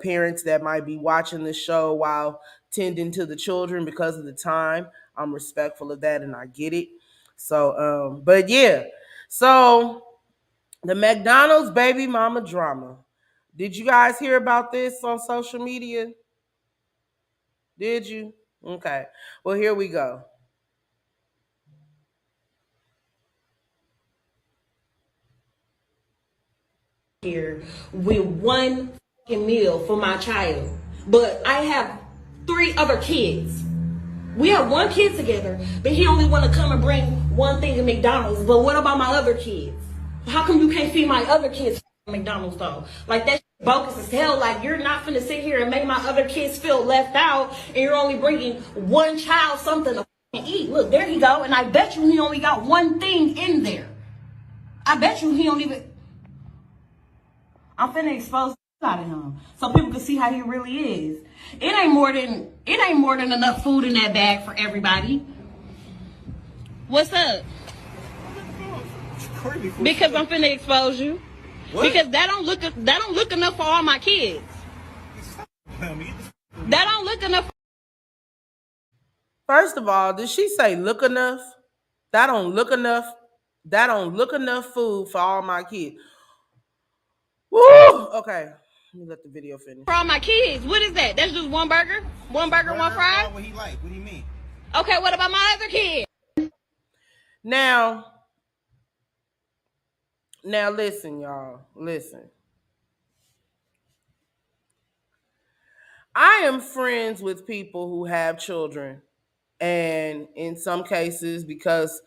parents that might be watching the show while tending to the children because of the time. I'm respectful of that and I get it. So, but yeah. So the McDonald's baby mama drama. Did you guys hear about this on social media? Did you? Okay. Well, here we go. Here with one meal for my child, but I have 3 other kids. We have 1 kid together, but he only want to come and bring one thing to McDonald's. But what about my other kids? How come you can't feed my other kids McDonald's though? Like that's bogus as hell. Like you're not finna sit here and make my other kids feel left out, and you're only bringing one child something to eat. Look, there he go, and I bet you he only got one thing in there. I bet you he don't even. I'm finna expose out of him so people can see how he really is. It ain't more than enough food in that bag for everybody. What's up? Because I'm finna expose you. What? Because that don't look enough for all my kids. That don't look enough. First of all, did she say look enough? That don't look enough. That don't look enough food for all my kids. Woo! Okay. Let me let the video finish. For all my kids. What is that? That's just one burger? One burger, one fry? What he like? What do you mean? Okay, what about my other kids? Now listen, y'all. Listen. I am friends with people who have children. And in some cases, because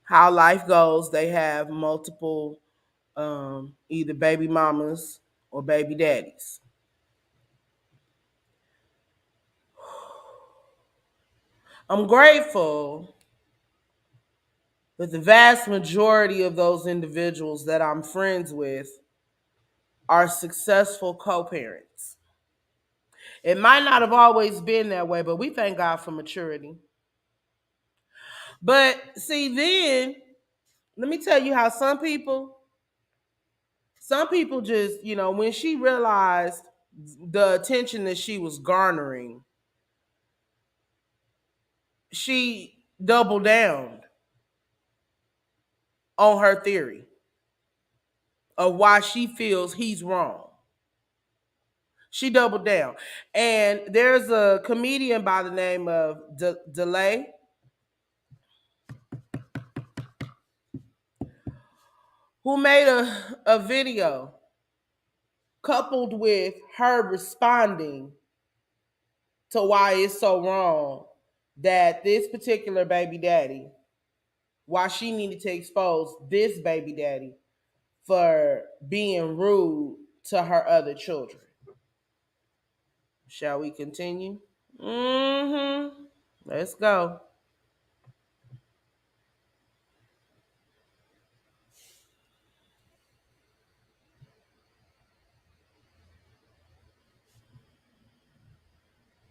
how life goes, they have multiple either baby mamas or baby daddies. I'm grateful that the vast majority of those individuals that I'm friends with are successful co-parents. It might not have always been that way, but we thank God for maturity. But see, then, let me tell you how some people just, when she realized the attention that she was garnering, she doubled down on her theory of why she feels he's wrong. She doubled down. And there's a comedian by the name of Delay who made a video coupled with her responding to why it's so wrong that this particular baby daddy, why she needed to expose this baby daddy for being rude to her other children. Shall we continue? Let's go.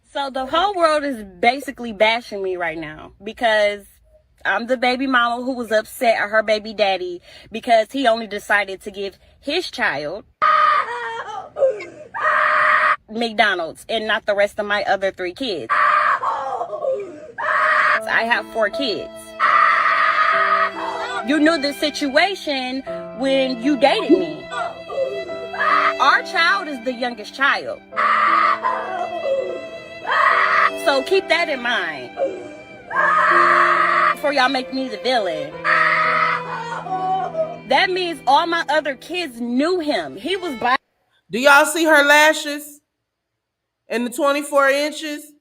So the whole world is basically bashing me right now because I'm the baby mama who was upset at her baby daddy because he only decided to give his child McDonald's and not the rest of my other 3 kids. I have 4 kids. You knew the situation when you dated me. Our child is the youngest child. So keep that in mind before y'all make me the villain. That means all my other kids knew him. He was by. Do y'all see her lashes and the 24 inches?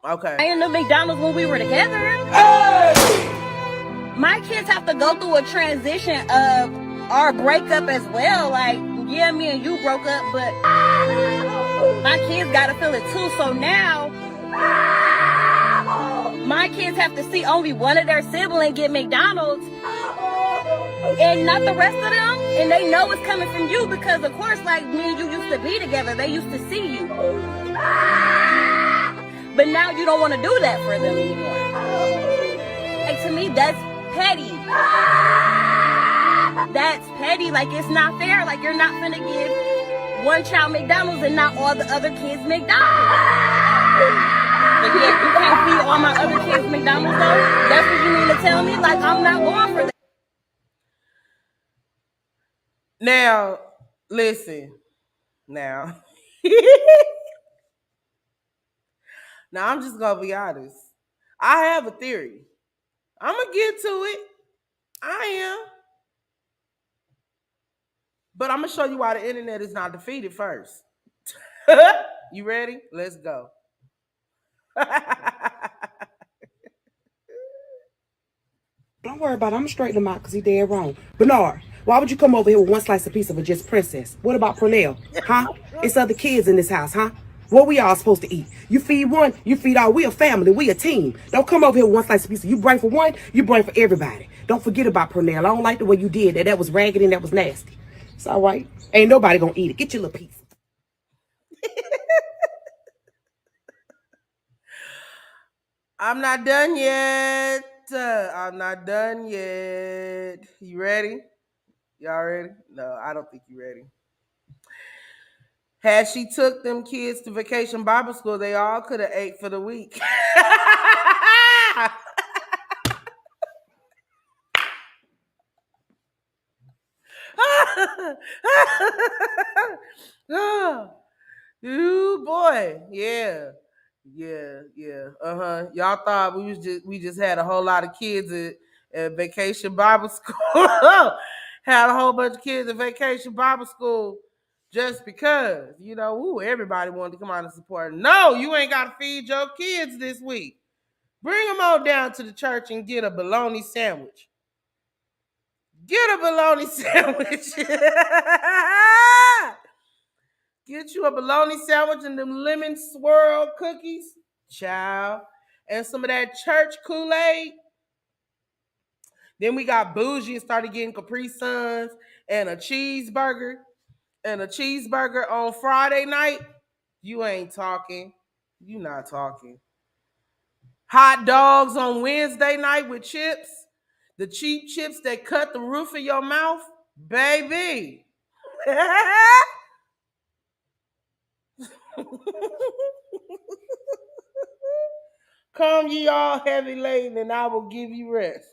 Okay. In the McDonald's when we were together. Hey! My kids have to go through a transition of our breakup as well. Like, yeah, me and you broke up, but my kids gotta feel it too. So now my kids have to see only one of their siblings get McDonald's and not the rest of them. And they know it's coming from you because, of course, like me and you used to be together. They used to see you. But now you don't want to do that for them anymore. Like, to me, that's petty. That's petty. Like, it's not fair. Like, you're not finna give one child McDonald's and not all the other kids McDonald's. But yeah, you can't feed all my other kids McDonald's though. That's what you mean to tell me? Like, I'm not going for that. Now, listen. Now. Now, I'm just going to be honest. I have a theory. I'm going to get to it. I am. But I'm going to show you why the internet is not defeated first. You ready? Let's go. Don't worry about it. I'm going to straighten him out because he dead wrong. Bernard, why would you come over here with one slice of pizza for just Princess? What about Pernell? Huh? It's other kids in this house, huh? What we all supposed to eat? You feed one, you feed all. We a family. We a team. Don't come over here with one slice of pizza. You bring for one, you bring for everybody. Don't forget about Pernell. I don't like the way you did that. That was raggedy and that was nasty. It's all right. Ain't nobody going to eat it. Get your little piece. I'm not done yet. I'm not done yet. You ready? Y'all ready? No, I don't think you ready. Had she took them kids to vacation Bible school, they all could have ate for the week. Ooh, boy. Yeah. Y'all thought we just had a whole lot of kids at vacation Bible school. Had a whole bunch of kids at vacation Bible school just because, everybody wanted to come out and support. No, you ain't got to feed your kids this week. Bring them all down to the church and get a bologna sandwich. Get a bologna sandwich. Get you a bologna sandwich and them lemon swirl cookies, child, and some of that church Kool-Aid. Then we got bougie and started getting Capri Suns and a cheeseburger on Friday night. You ain't talking. You not talking. Hot dogs on Wednesday night with chips. The cheap chips that cut the roof of your mouth. Baby. Come ye all heavy laden and I will give you rest.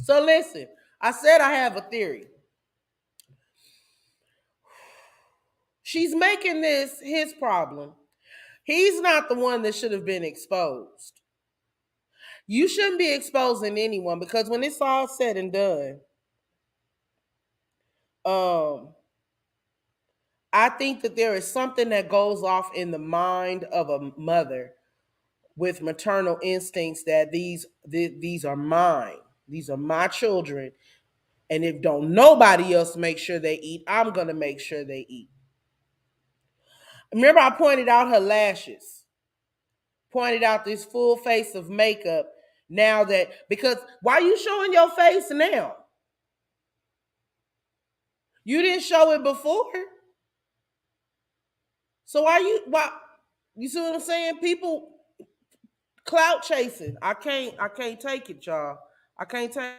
So listen, I said I have a theory. She's making this his problem. He's not the one that should have been exposed. You shouldn't be exposing anyone because when it's all said and done, I think that there is something that goes off in the mind of a mother with maternal instincts that these are mine. These are my children. And if don't nobody else make sure they eat, I'm going to make sure they eat. Remember I pointed out her lashes. Pointed out this full face of makeup now because why are you showing your face now? You didn't show it before. So why you see what I'm saying? People Clout chasing. I can't take it, y'all. I can't take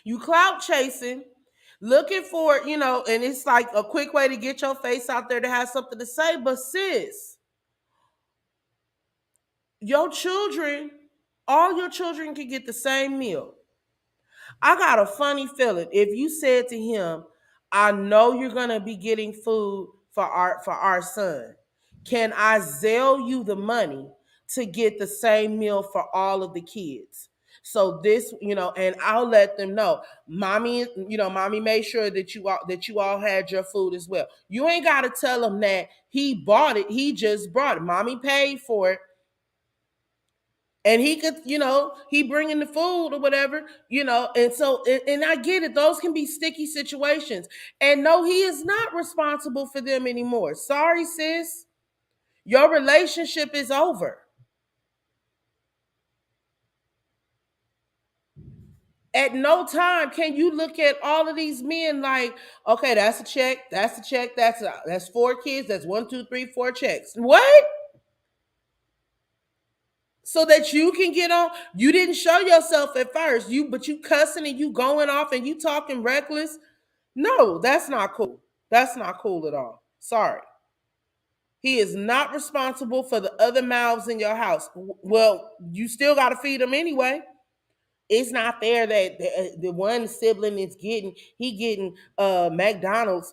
you clout chasing, looking for, and it's like a quick way to get your face out there to have something to say. But sis, your children, all your children can get the same meal. I got a funny feeling if you said to him, I know you're gonna be getting food for our son. Can I Zelle you the money to get the same meal for all of the kids? So this, and I'll let them know. Mommy made sure that you all had your food as well. You ain't gotta tell them that he bought it, he just brought it. Mommy paid for it, and he could, he bringing the food or whatever, and so, and I get it, those can be sticky situations, and no, he is not responsible for them anymore. Sorry, sis, your relationship is over. At no time can you look at all of these men like, okay, that's a check, that's 4 kids, that's 1, 2, 3, 4 checks. What? So that you can get on. You didn't show yourself at first. But you cussing and you going off and you talking reckless. No, that's not cool. That's not cool at all. Sorry. He is not responsible for the other mouths in your house. Well, you still got to feed them anyway. It's not fair that the one sibling is getting McDonald's.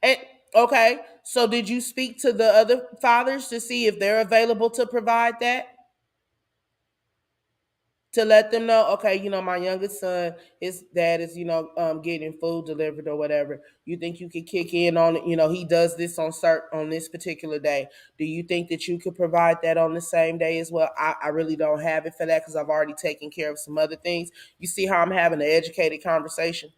And okay, so did you speak to the other fathers to see if they're available to provide that? To let them know, okay, my youngest son, his dad is, getting food delivered or whatever. You think you could kick in on it? He does this on this particular day. Do you think that you could provide that on the same day as well? I really don't have it for that because I've already taken care of some other things. You see how I'm having an educated conversation?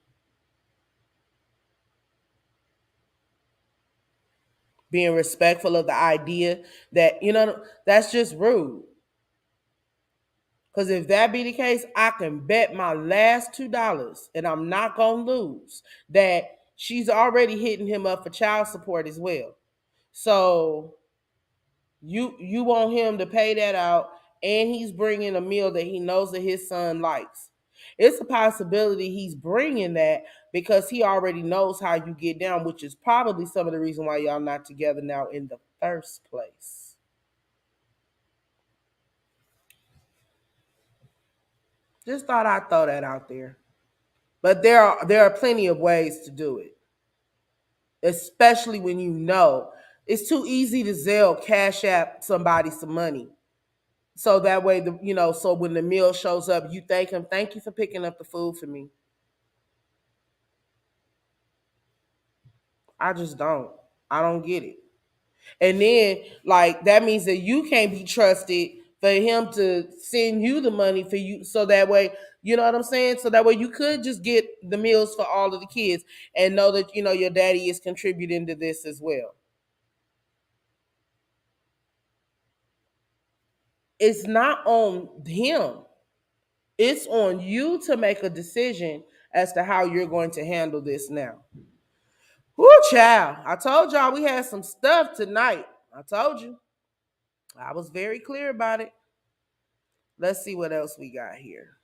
Being respectful of the idea that, that's just rude. Because if that be the case, I can bet my last $2, and I'm not going to lose, that she's already hitting him up for child support as well. So you want him to pay that out, and he's bringing a meal that he knows that his son likes. It's a possibility he's bringing that because he already knows how you get down, which is probably some of the reason why y'all not together now in the first place. Just thought I'd throw that out there. But there are plenty of ways to do it, especially when it's too easy to Zelle, Cash App somebody some money. So that way, so when the meal shows up, you thank him. Thank you for picking up the food for me. I just don't. I don't get it. And then, like, that means that you can't be trusted for him to send you the money for you. So that way, you know what I'm saying? So that way you could just get the meals for all of the kids and know that, your daddy is contributing to this as well. It's not on him. It's on you to make a decision as to how you're going to handle this now. Whoo, child. I told y'all we had some stuff tonight. I told you. I was very clear about it. Let's see what else we got here.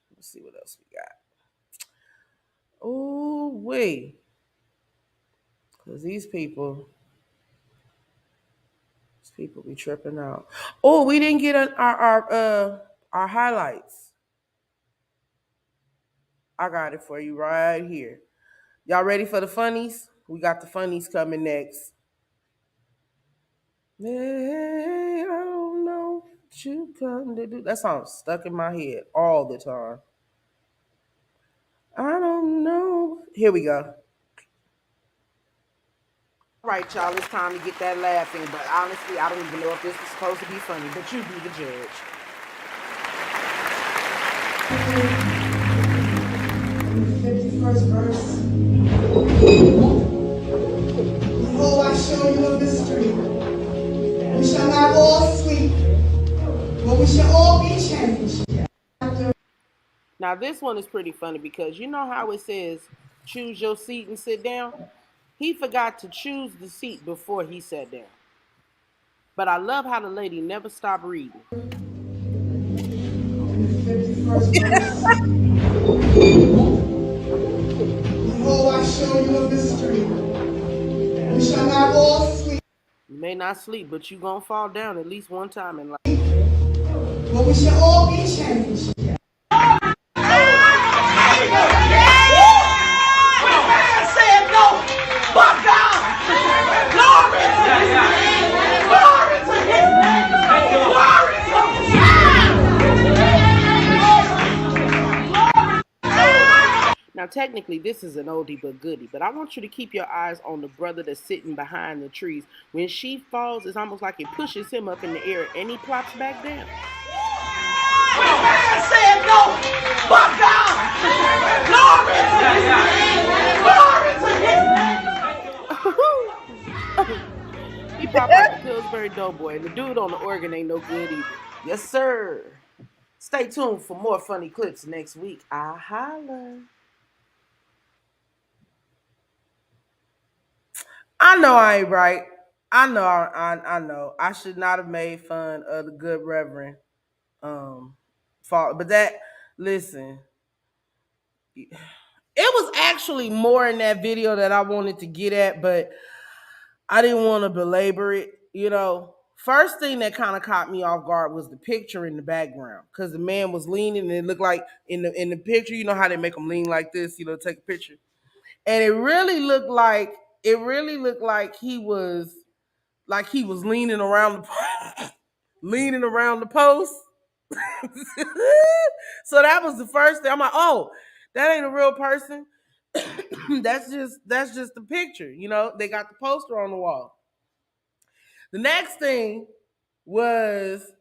Oh, wait. Because these people be tripping out. Oh, we didn't get our highlights. I got it for you right here. Y'all ready for the funnies? We got the funnies coming next. Hey, I don't know what you come to do. That song's stuck in my head all the time. I don't know. Here we go. All right, y'all, it's time to get that laughing. But honestly, I don't even know if this is supposed to be funny, but you be the judge. The 51st verse. Behold, I show you a mystery. We shall not all sleep, but we shall all be changed. Now, this one is pretty funny because you know how it says, choose your seat and sit down? He forgot to choose the seat before he sat down. But I love how the lady never stopped reading. Behold, I show you a mystery. We shall not all sleep, You may not sleep, but you're going to fall down at least one time in life. but we shall all be changed. Now, technically, this is an oldie but goodie, but I want you to keep your eyes on the brother that's sitting behind the trees. When she falls, it's almost like it pushes him up in the air and he plops back down. He popped like a Pillsbury Doughboy, and the dude on the organ ain't no good either. Yes, sir. Stay tuned for more funny clips next week. I holla. I know I ain't right. I know. I know. I should not have made fun of the good Reverend. Fault, but that. Listen, it was actually more in that video that I wanted to get at, but I didn't want to belabor it. First thing that kind of caught me off guard was the picture in the background, because the man was leaning and it looked like in the picture, you know how they make them lean like this, take a picture, and it really looked like he was leaning around the post. So that was the first thing. I'm like, oh, that ain't a real person. that's just the picture. They got the poster on the wall. The next thing was,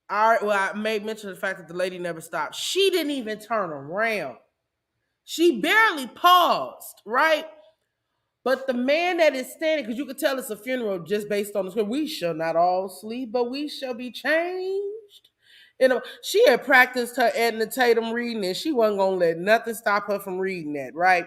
I made mention of the fact that the lady never stopped. She didn't even turn around. She barely paused, right? But the man that is standing, because you could tell it's a funeral just based on the script. We shall not all sleep, but we shall be changed. She had practiced her Edna Tatum reading, and she wasn't gonna let nothing stop her from reading that, right?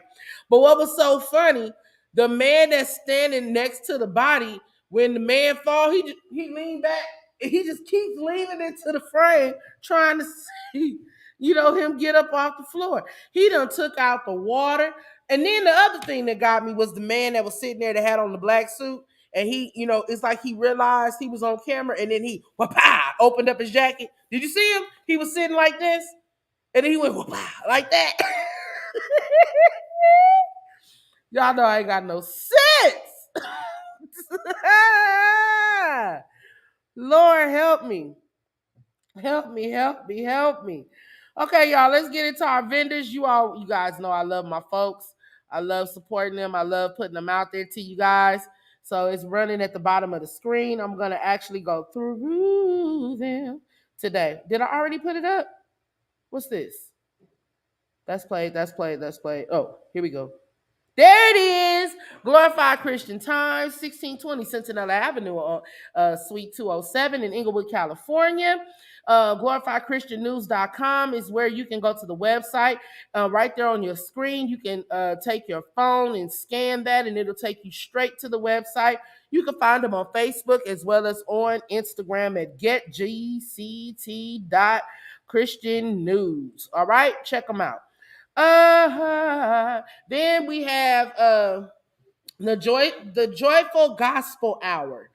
But what was so funny, the man that's standing next to the body, when the man fall, he leaned back, and he just keeps leaning into the frame, trying to see, him get up off the floor. He done took out the water. And then the other thing that got me was the man that was sitting there that had on the black suit. And he, it's like he realized he was on camera, and then he opened up his jacket. Did you see him? He was sitting like this, and then he went like that. Y'all know I ain't got no sense. Lord help me. Help me. Okay, y'all, let's get into our vendors. You guys know I love my folks. I love supporting them. I love putting them out there to you guys. So it's running at the bottom of the screen. I'm going to actually go through them today. Did I already put it up? What's this? That's played. Oh, here we go. There it is. Glorified Christian Times, 1620 Centinela Avenue on Suite 207 in Inglewood, California. GlorifiedChristianNews.com is where you can go to the website. Right there on your screen, you can take your phone and scan that, and it'll take you straight to the website. You can find them on Facebook as well as on Instagram at getgct.christiannews. All right, check them out. Then we have the Joyful Gospel Hour.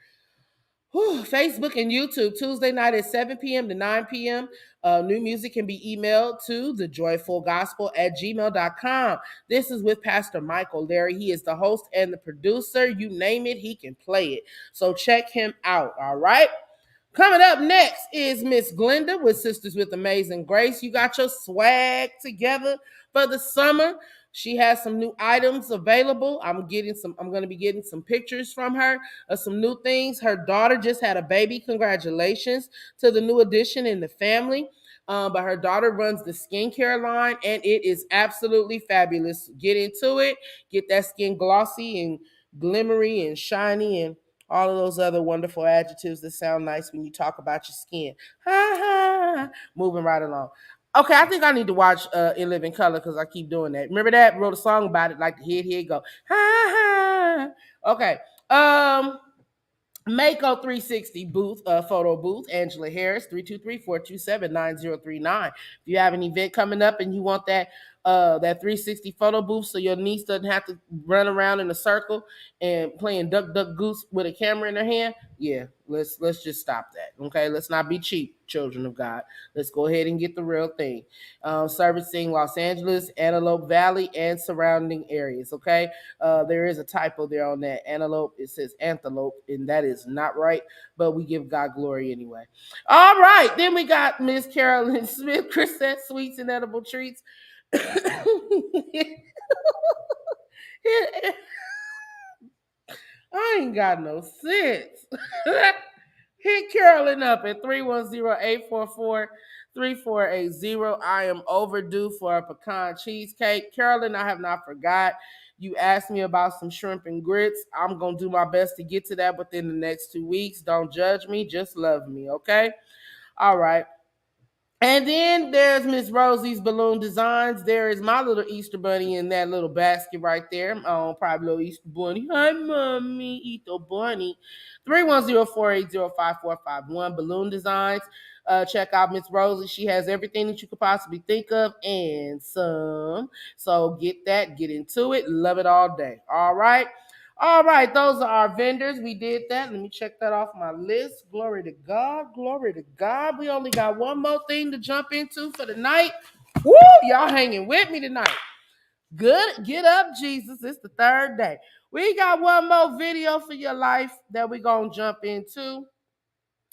Facebook and YouTube, Tuesday night at 7 p.m. to 9 p.m. New music can be emailed to thejoyfulgospel@gmail.com. This is with Pastor Michael Larry. He is the host and the producer. You name it, he can play it. So check him out, all right? Coming up next is Miss Glenda with Sisters with Amazing Grace. You got your swag together for the summer. She has some new items available. I'm going to be getting some pictures from her of some new things. Her daughter just had a baby. Congratulations to the new addition in the family. But her daughter runs the skincare line, and it is absolutely fabulous. Get into it. Get that skin glossy and glimmery and shiny and all of those other wonderful adjectives that sound nice when you talk about your skin. Moving right along. Okay, I think I need to watch In Living Color because I keep doing that. Remember that? Wrote a song about it, like the Here It Go. Okay. Mako 360 booth, photo booth, Angela Harris, 323-427-9039. If you have an event coming up and you want that 360 photo booth so your niece doesn't have to run around in a circle and playing duck duck goose with a camera in her hand, yeah, let's just stop that. Okay, let's not be cheap, children of God. Let's go ahead and get the real thing. Servicing Los Angeles, Antelope Valley, and surrounding areas. Okay, there is a typo there on that antelope. It says antelope, and that is not right, but we give God glory anyway. All right, then we got Miss Carolyn Smith, Chrisette Sweets and Edible Treats. I ain't got no sense. Hit Carolyn up at 310-844-3480. I am overdue for a pecan cheesecake. Carolyn, I have not forgot. You asked me about some shrimp and grits. I'm going to do my best to get to that within the next 2 weeks. Don't judge me. Just love me, okay? All right. And then there's Miss Rosie's Balloon Designs. There is my little Easter bunny in that little basket right there. Oh, probably little Easter bunny. Hi, mommy, Easter bunny. 310-480-5451. Balloon Designs. Check out Miss Rosie. She has everything that you could possibly think of and some. So get that, get into it. Love it all day. All right. All right, those are our vendors. We did that. Let me check that off my list. Glory to God. Glory to God. We only got one more thing to jump into for the night. Woo! Y'all hanging with me tonight. Good. Get up, Jesus. It's the third day. We got one more video for your life that we're gonna jump into.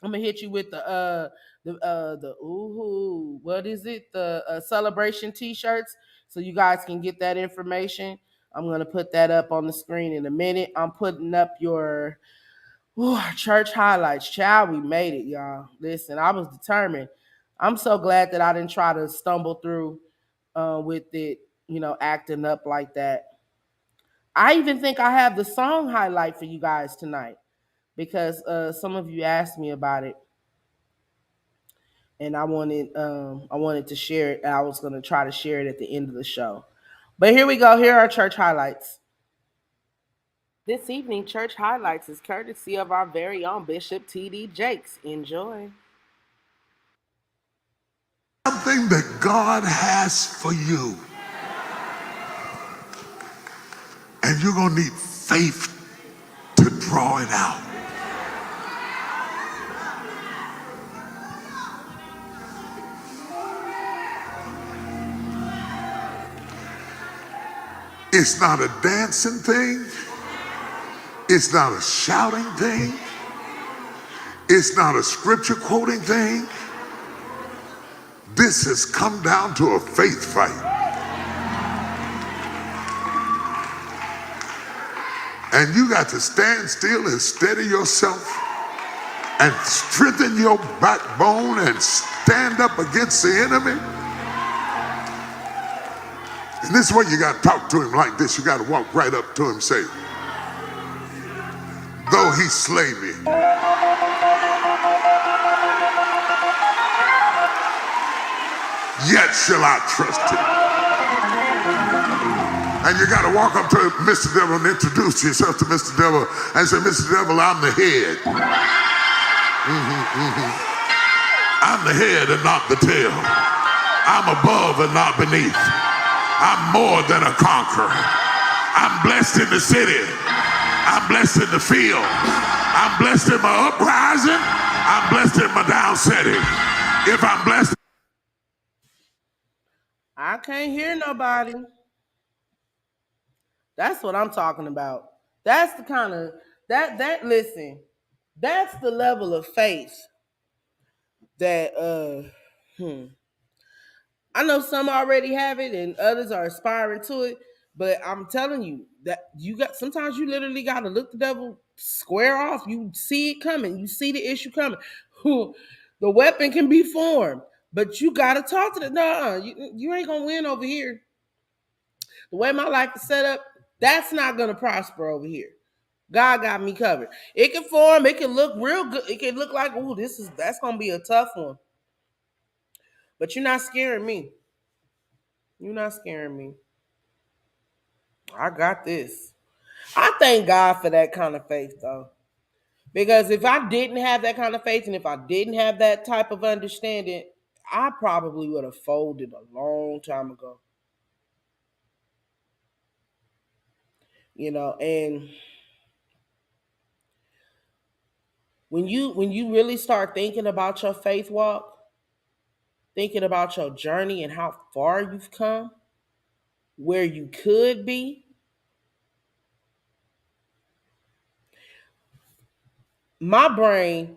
I'm gonna hit you with the ooh, what is it? The celebration t-shirts, so you guys can get that information. I'm gonna put that up on the screen in a minute. I'm putting up your church highlights. Child, we made it, y'all. Listen, I was determined. I'm so glad that I didn't try to stumble through with it, acting up like that. I even think I have the song highlight for you guys tonight because some of you asked me about it and I wanted to share it. I was going to try to share it at the end of the show. But here we go. Here are church highlights. This evening, church highlights is courtesy of our very own Bishop T.D. Jakes. Enjoy. Something that God has for you. And you're going to need faith to draw it out. It's not a dancing thing. It's not a shouting thing. It's not a scripture quoting thing. This has come down to a faith fight. And you got to stand still and steady yourself and strengthen your backbone and stand up against the enemy. And this is where you got to talk to him like this. You got to walk right up to him and say, though he slay me, yet shall I trust him. And you got to walk up to Mr. Devil and introduce yourself to Mr. Devil and say, Mr. Devil, I'm the head. I'm the head and not the tail. I'm above and not beneath. I'm more than a conqueror. I'm blessed in the city. I'm blessed in the field. I'm blessed in my uprising. I'm blessed in my downsetting. If I'm blessed, I can't hear nobody. That's what I'm talking about. That's the kind of listen, that's the level of faith that I know some already have it and others are aspiring to it, but I'm telling you that sometimes you literally got to look the devil square off. You see it coming. You see the issue coming. The weapon can be formed, but you got to talk to the you ain't going to win over here. The way my life is set up, that's not going to prosper over here. God got me covered. It can form, it can look real good. It can look like, that's going to be a tough one. But you're not scaring me. You're not scaring me. I got this. I thank God for that kind of faith, though. Because if I didn't have that kind of faith and if I didn't have that type of understanding, I probably would have folded a long time ago. And when you really start thinking about your faith walk, thinking about your journey and how far you've come, where you could be, my brain,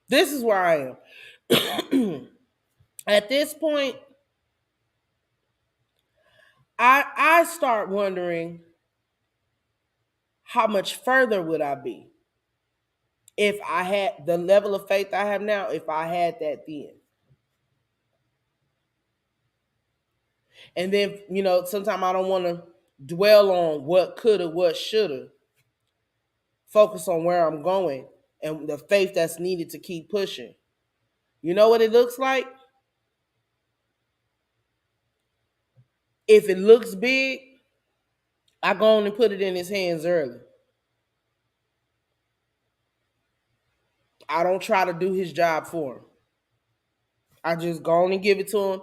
this is where I am. At this point, I start wondering how much further would I be if I had the level of faith I have now, if I had that then. And then, sometimes I don't want to dwell on what coulda, what shoulda. Focus on where I'm going and the faith that's needed to keep pushing. You know what it looks like? If it looks big, I go on and put it in his hands early. I don't try to do his job for him. I just go on and give it to him.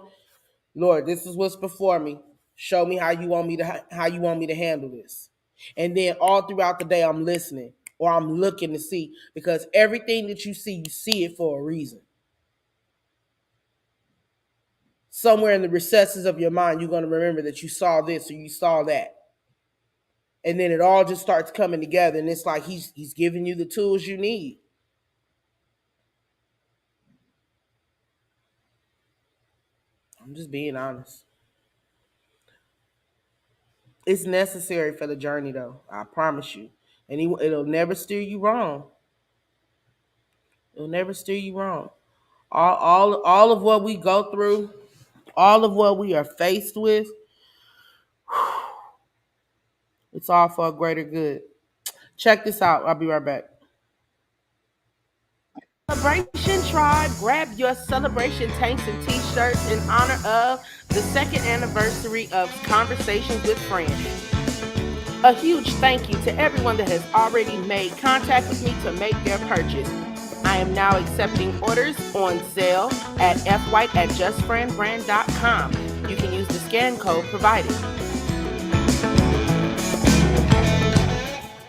Lord, this is what's before me. Show me how you want me to handle this. And then all throughout the day, I'm listening or I'm looking to see, because everything that you see it for a reason. Somewhere in the recesses of your mind, you're going to remember that you saw this or you saw that. And then it all just starts coming together, and it's like he's giving you the tools you need. I'm just being honest. It's necessary for the journey, though. I promise you. And it'll never steer you wrong. It'll never steer you wrong. All of what we go through, all of what we are faced with, it's all for a greater good. Check this out. I'll be right back. Celebration Tribe, grab your celebration tanks and t-shirts in honor of the second anniversary of Conversations with Fran. A huge thank you to everyone that has already made contact with me to make their purchase. I am now accepting orders on Zelle at fwhite@justfranbrand.com. You can use the scan code provided.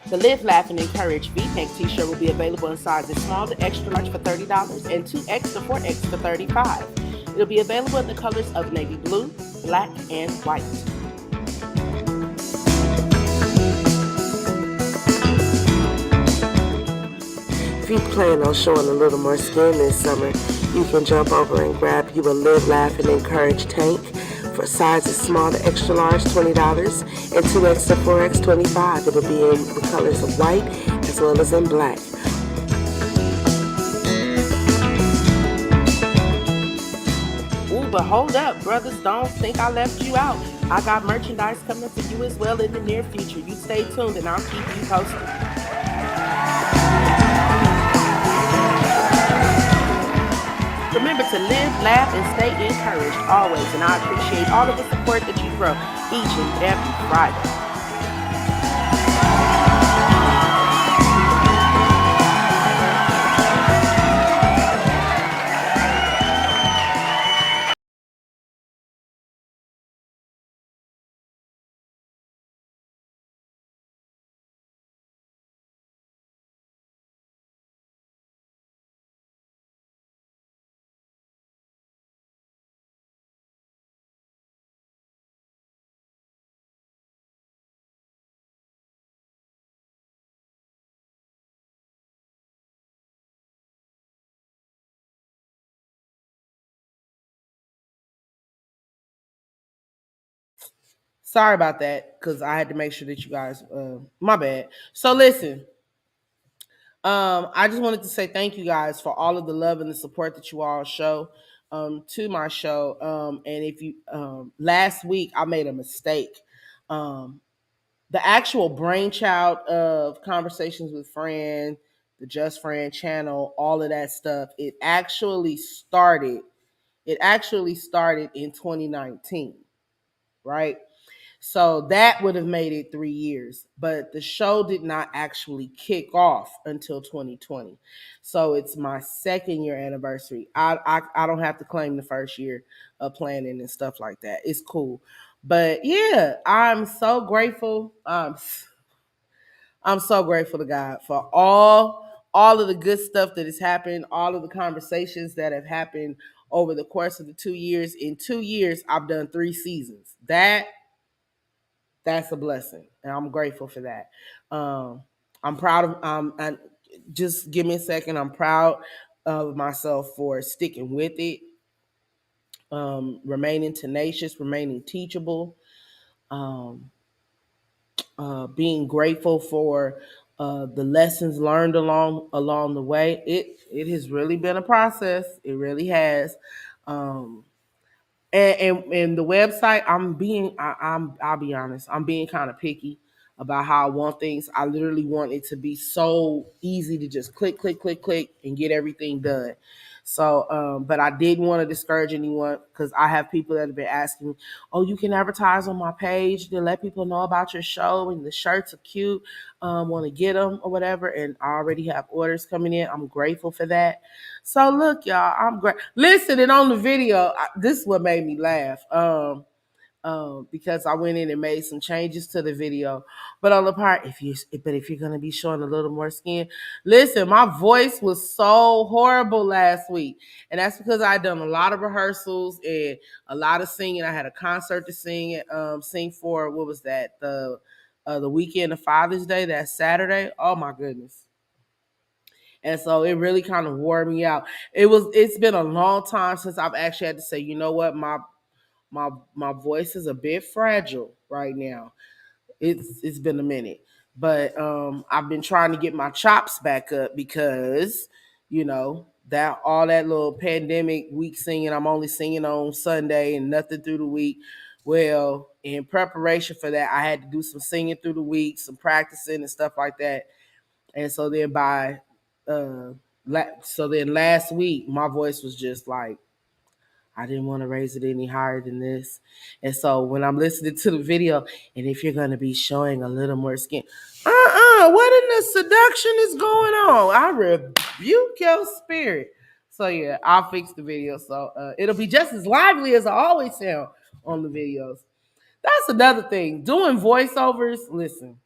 The Live, Laugh, and Encourage V-Neck t-shirt will be available in sizes small to extra large for $30 and 2X to 4X for $35. It'll be available in the colors of navy blue, black, and white. If you plan on showing a little more skin this summer, you can jump over and grab you a Live, Laugh, and Encourage tank for sizes small to extra large, $20, and 2X to 4X, $25. It'll be in the colors of white as well as in black. Ooh, but hold up, brothers, don't think I left you out. I got merchandise coming for you as well in the near future. You stay tuned and I'll keep you posted. Remember to live, laugh, and stay encouraged always. And I appreciate all of the support that you throw each and every Friday. Sorry about that, because I had to make sure that you guys, my bad. So listen, I just wanted to say thank you guys for all of the love and the support that you all show to my show. And if you, last week I made a mistake. The actual brainchild of Conversations with Fran, the Just Fran channel, all of that stuff, it actually started in 2019, right? So that would have made it 3 years, but the show did not actually kick off until 2020. So it's my 2nd year anniversary. I don't have to claim the first year of planning and stuff like that. It's cool. But yeah, I'm so grateful. I'm so grateful to God for all of the good stuff that has happened, all of the conversations that have happened over the course of the 2 years. In 2 years, I've done 3 seasons. That's a blessing, and I'm grateful for that. I'm proud of. And just give me a second. I'm proud of myself for sticking with it, remaining tenacious, remaining teachable, um, being grateful for the lessons learned along the way. It has really been a process. It really has. Um, and the website, I'll be honest, I'm being kind of picky about how I want things. I literally want it to be so easy to just click, click, click, click, and get everything done. So, but I didn't want to discourage anyone, because I have people that have been asking me, "Oh, you can advertise on my page to let people know about your show, and the shirts are cute. Want to get them or whatever." And I already have orders coming in. I'm grateful for that. So look, y'all, I'm great. Listen, and on the video, this is what made me laugh. Because I went in and made some changes to the video. But on the part, if you're gonna be showing a little more skin, listen, my voice was so horrible last week, and that's because I done a lot of rehearsals and a lot of singing. I had a concert to sing for. What was that? The weekend of Father's Day, that Saturday. Oh my goodness. And so it really kind of wore me out. It's been a long time since I've actually had to say, you know what, my voice is a bit fragile right now. It's been a minute. But I've been trying to get my chops back up, because, that all that little pandemic week singing, I'm only singing on Sunday and nothing through the week. Well, in preparation for that, I had to do some singing through the week, some practicing and stuff like that. And so then so then last week, my voice was just like, I didn't want to raise it any higher than this. And so when I'm listening to the video, and if you're going to be showing a little more skin, what in the seduction is going on? I rebuke your spirit. So yeah, I'll fix the video. So it'll be just as lively as I always sound on the videos. That's another thing. Doing voiceovers, listen,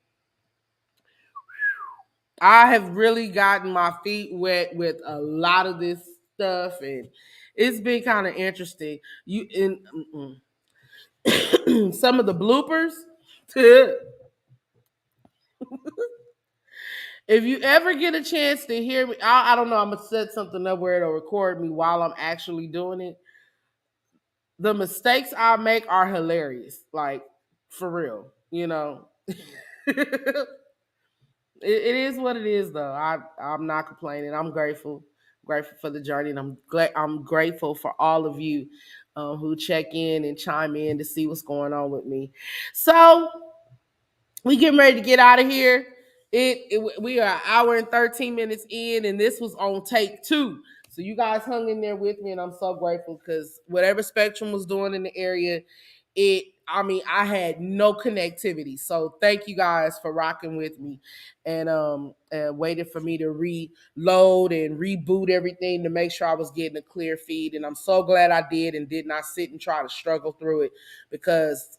I have really gotten my feet wet with a lot of this stuff, and it's been kind of interesting. Some of the bloopers. If you ever get a chance to hear me, I don't know. I'm gonna set something up where it'll record me while I'm actually doing it. The mistakes I make are hilarious, like for real. It is what it is, though. I'm not complaining. I'm grateful for the journey, and I'm grateful for all of you who check in and chime in to see what's going on with me. So we getting ready to get out of here. We are an hour and 13 minutes in, and this was on take 2. So you guys hung in there with me, and I'm so grateful, because whatever Spectrum was doing in the area, I had no connectivity. So thank you guys for rocking with me and waiting for me to reload and reboot everything to make sure I was getting a clear feed. And I'm so glad I did and did not sit and try to struggle through it, because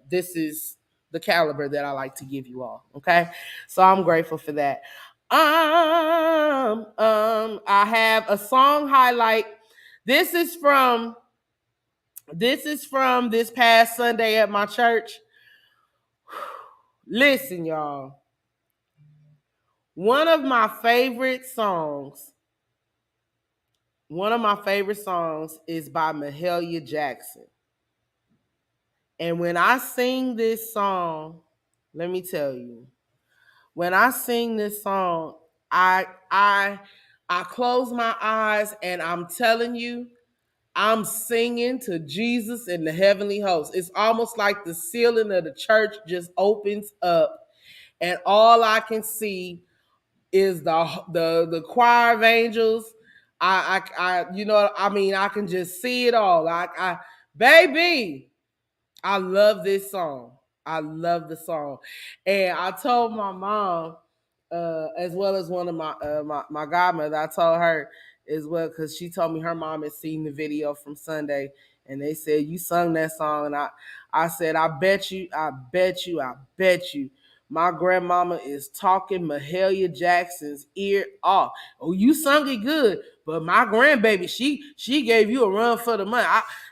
this is the caliber that I like to give you all. Okay. So I'm grateful for that. I have a song highlight. This is from this past Sunday at my church. Listen, y'all. One of my favorite songs is by Mahalia Jackson. And when I sing this song, let me tell you, when I sing this song, I close my eyes, and I'm telling you, I'm singing to Jesus in the heavenly host. It's almost like the ceiling of the church just opens up, and all I can see is the choir of angels. I can just see it all. Baby, I love this song. I love the song. And I told my mom, as well as one of my godmother, I told her as well, because she told me her mom had seen the video from Sunday, and they said you sung that song. And I said, I bet you, my grandmama is talking Mahalia Jackson's ear off. Oh, you sung it good, but my grandbaby, she gave you a run for the money.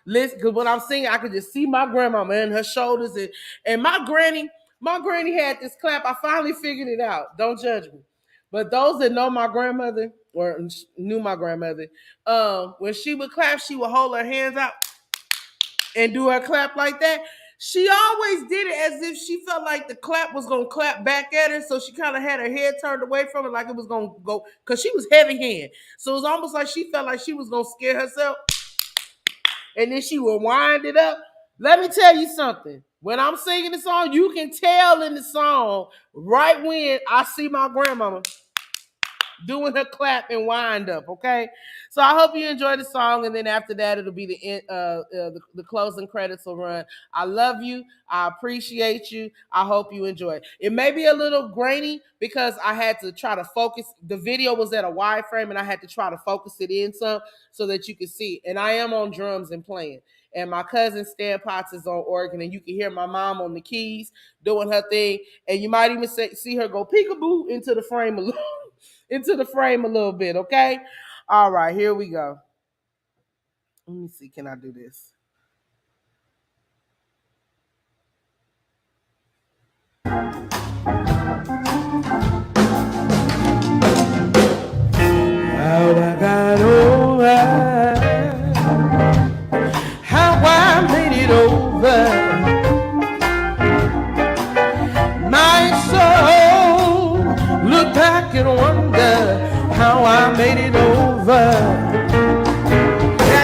Listen, because when I'm singing, I could just see my grandmama and her shoulders, and my granny had this clap. I finally figured it out. Don't judge me. But those that know my grandmother or knew my grandmother, when she would clap, she would hold her hands out and do her clap like that. She always did it as if she felt like the clap was gonna clap back at her, so she kind of had her head turned away from it, like it was gonna go, because she was heavy hand. So it was almost like she felt like she was gonna scare herself, and then she would wind it up. Let me tell you something. When I'm singing the song, you can tell in the song right when I see my grandmama doing her clap and wind up, okay? So I hope you enjoy the song, and then after that, it'll be the end, the closing credits will run. I love you. I appreciate you. I hope you enjoy it. It may be a little grainy because I had to try to focus. The video was at a wide frame, and I had to try to focus it in some so that you can see. And I am on drums and playing. And my cousin Stan Potts is on organ, and you can hear my mom on the keys doing her thing. And you might even see her go peekaboo into the frame a little bit, okay? All right, here we go. Let me see, can I do this? How I got over, how I made it over. My soul look back and wonder how I made it over.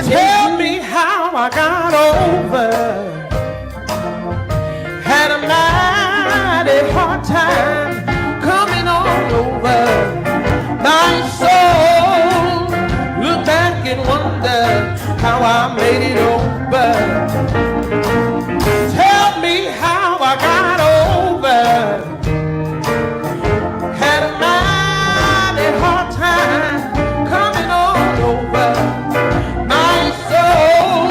Tell me how I got over. Had a mighty hard time coming on over. My soul look back and wonder how I made it over. Tell me how I got over. Had a mighty hard time coming on over. My soul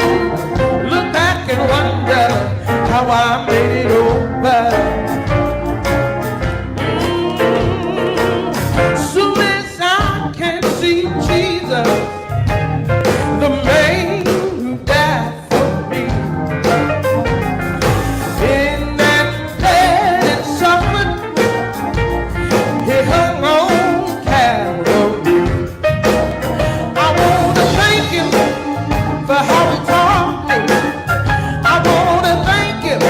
look back and wonder how I made it over. Soon as I can see Jesus, the man who died for me, in that bed and suffered, he hung on Calvary. I want to thank him for how he taught me. I want to thank him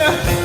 Yeah.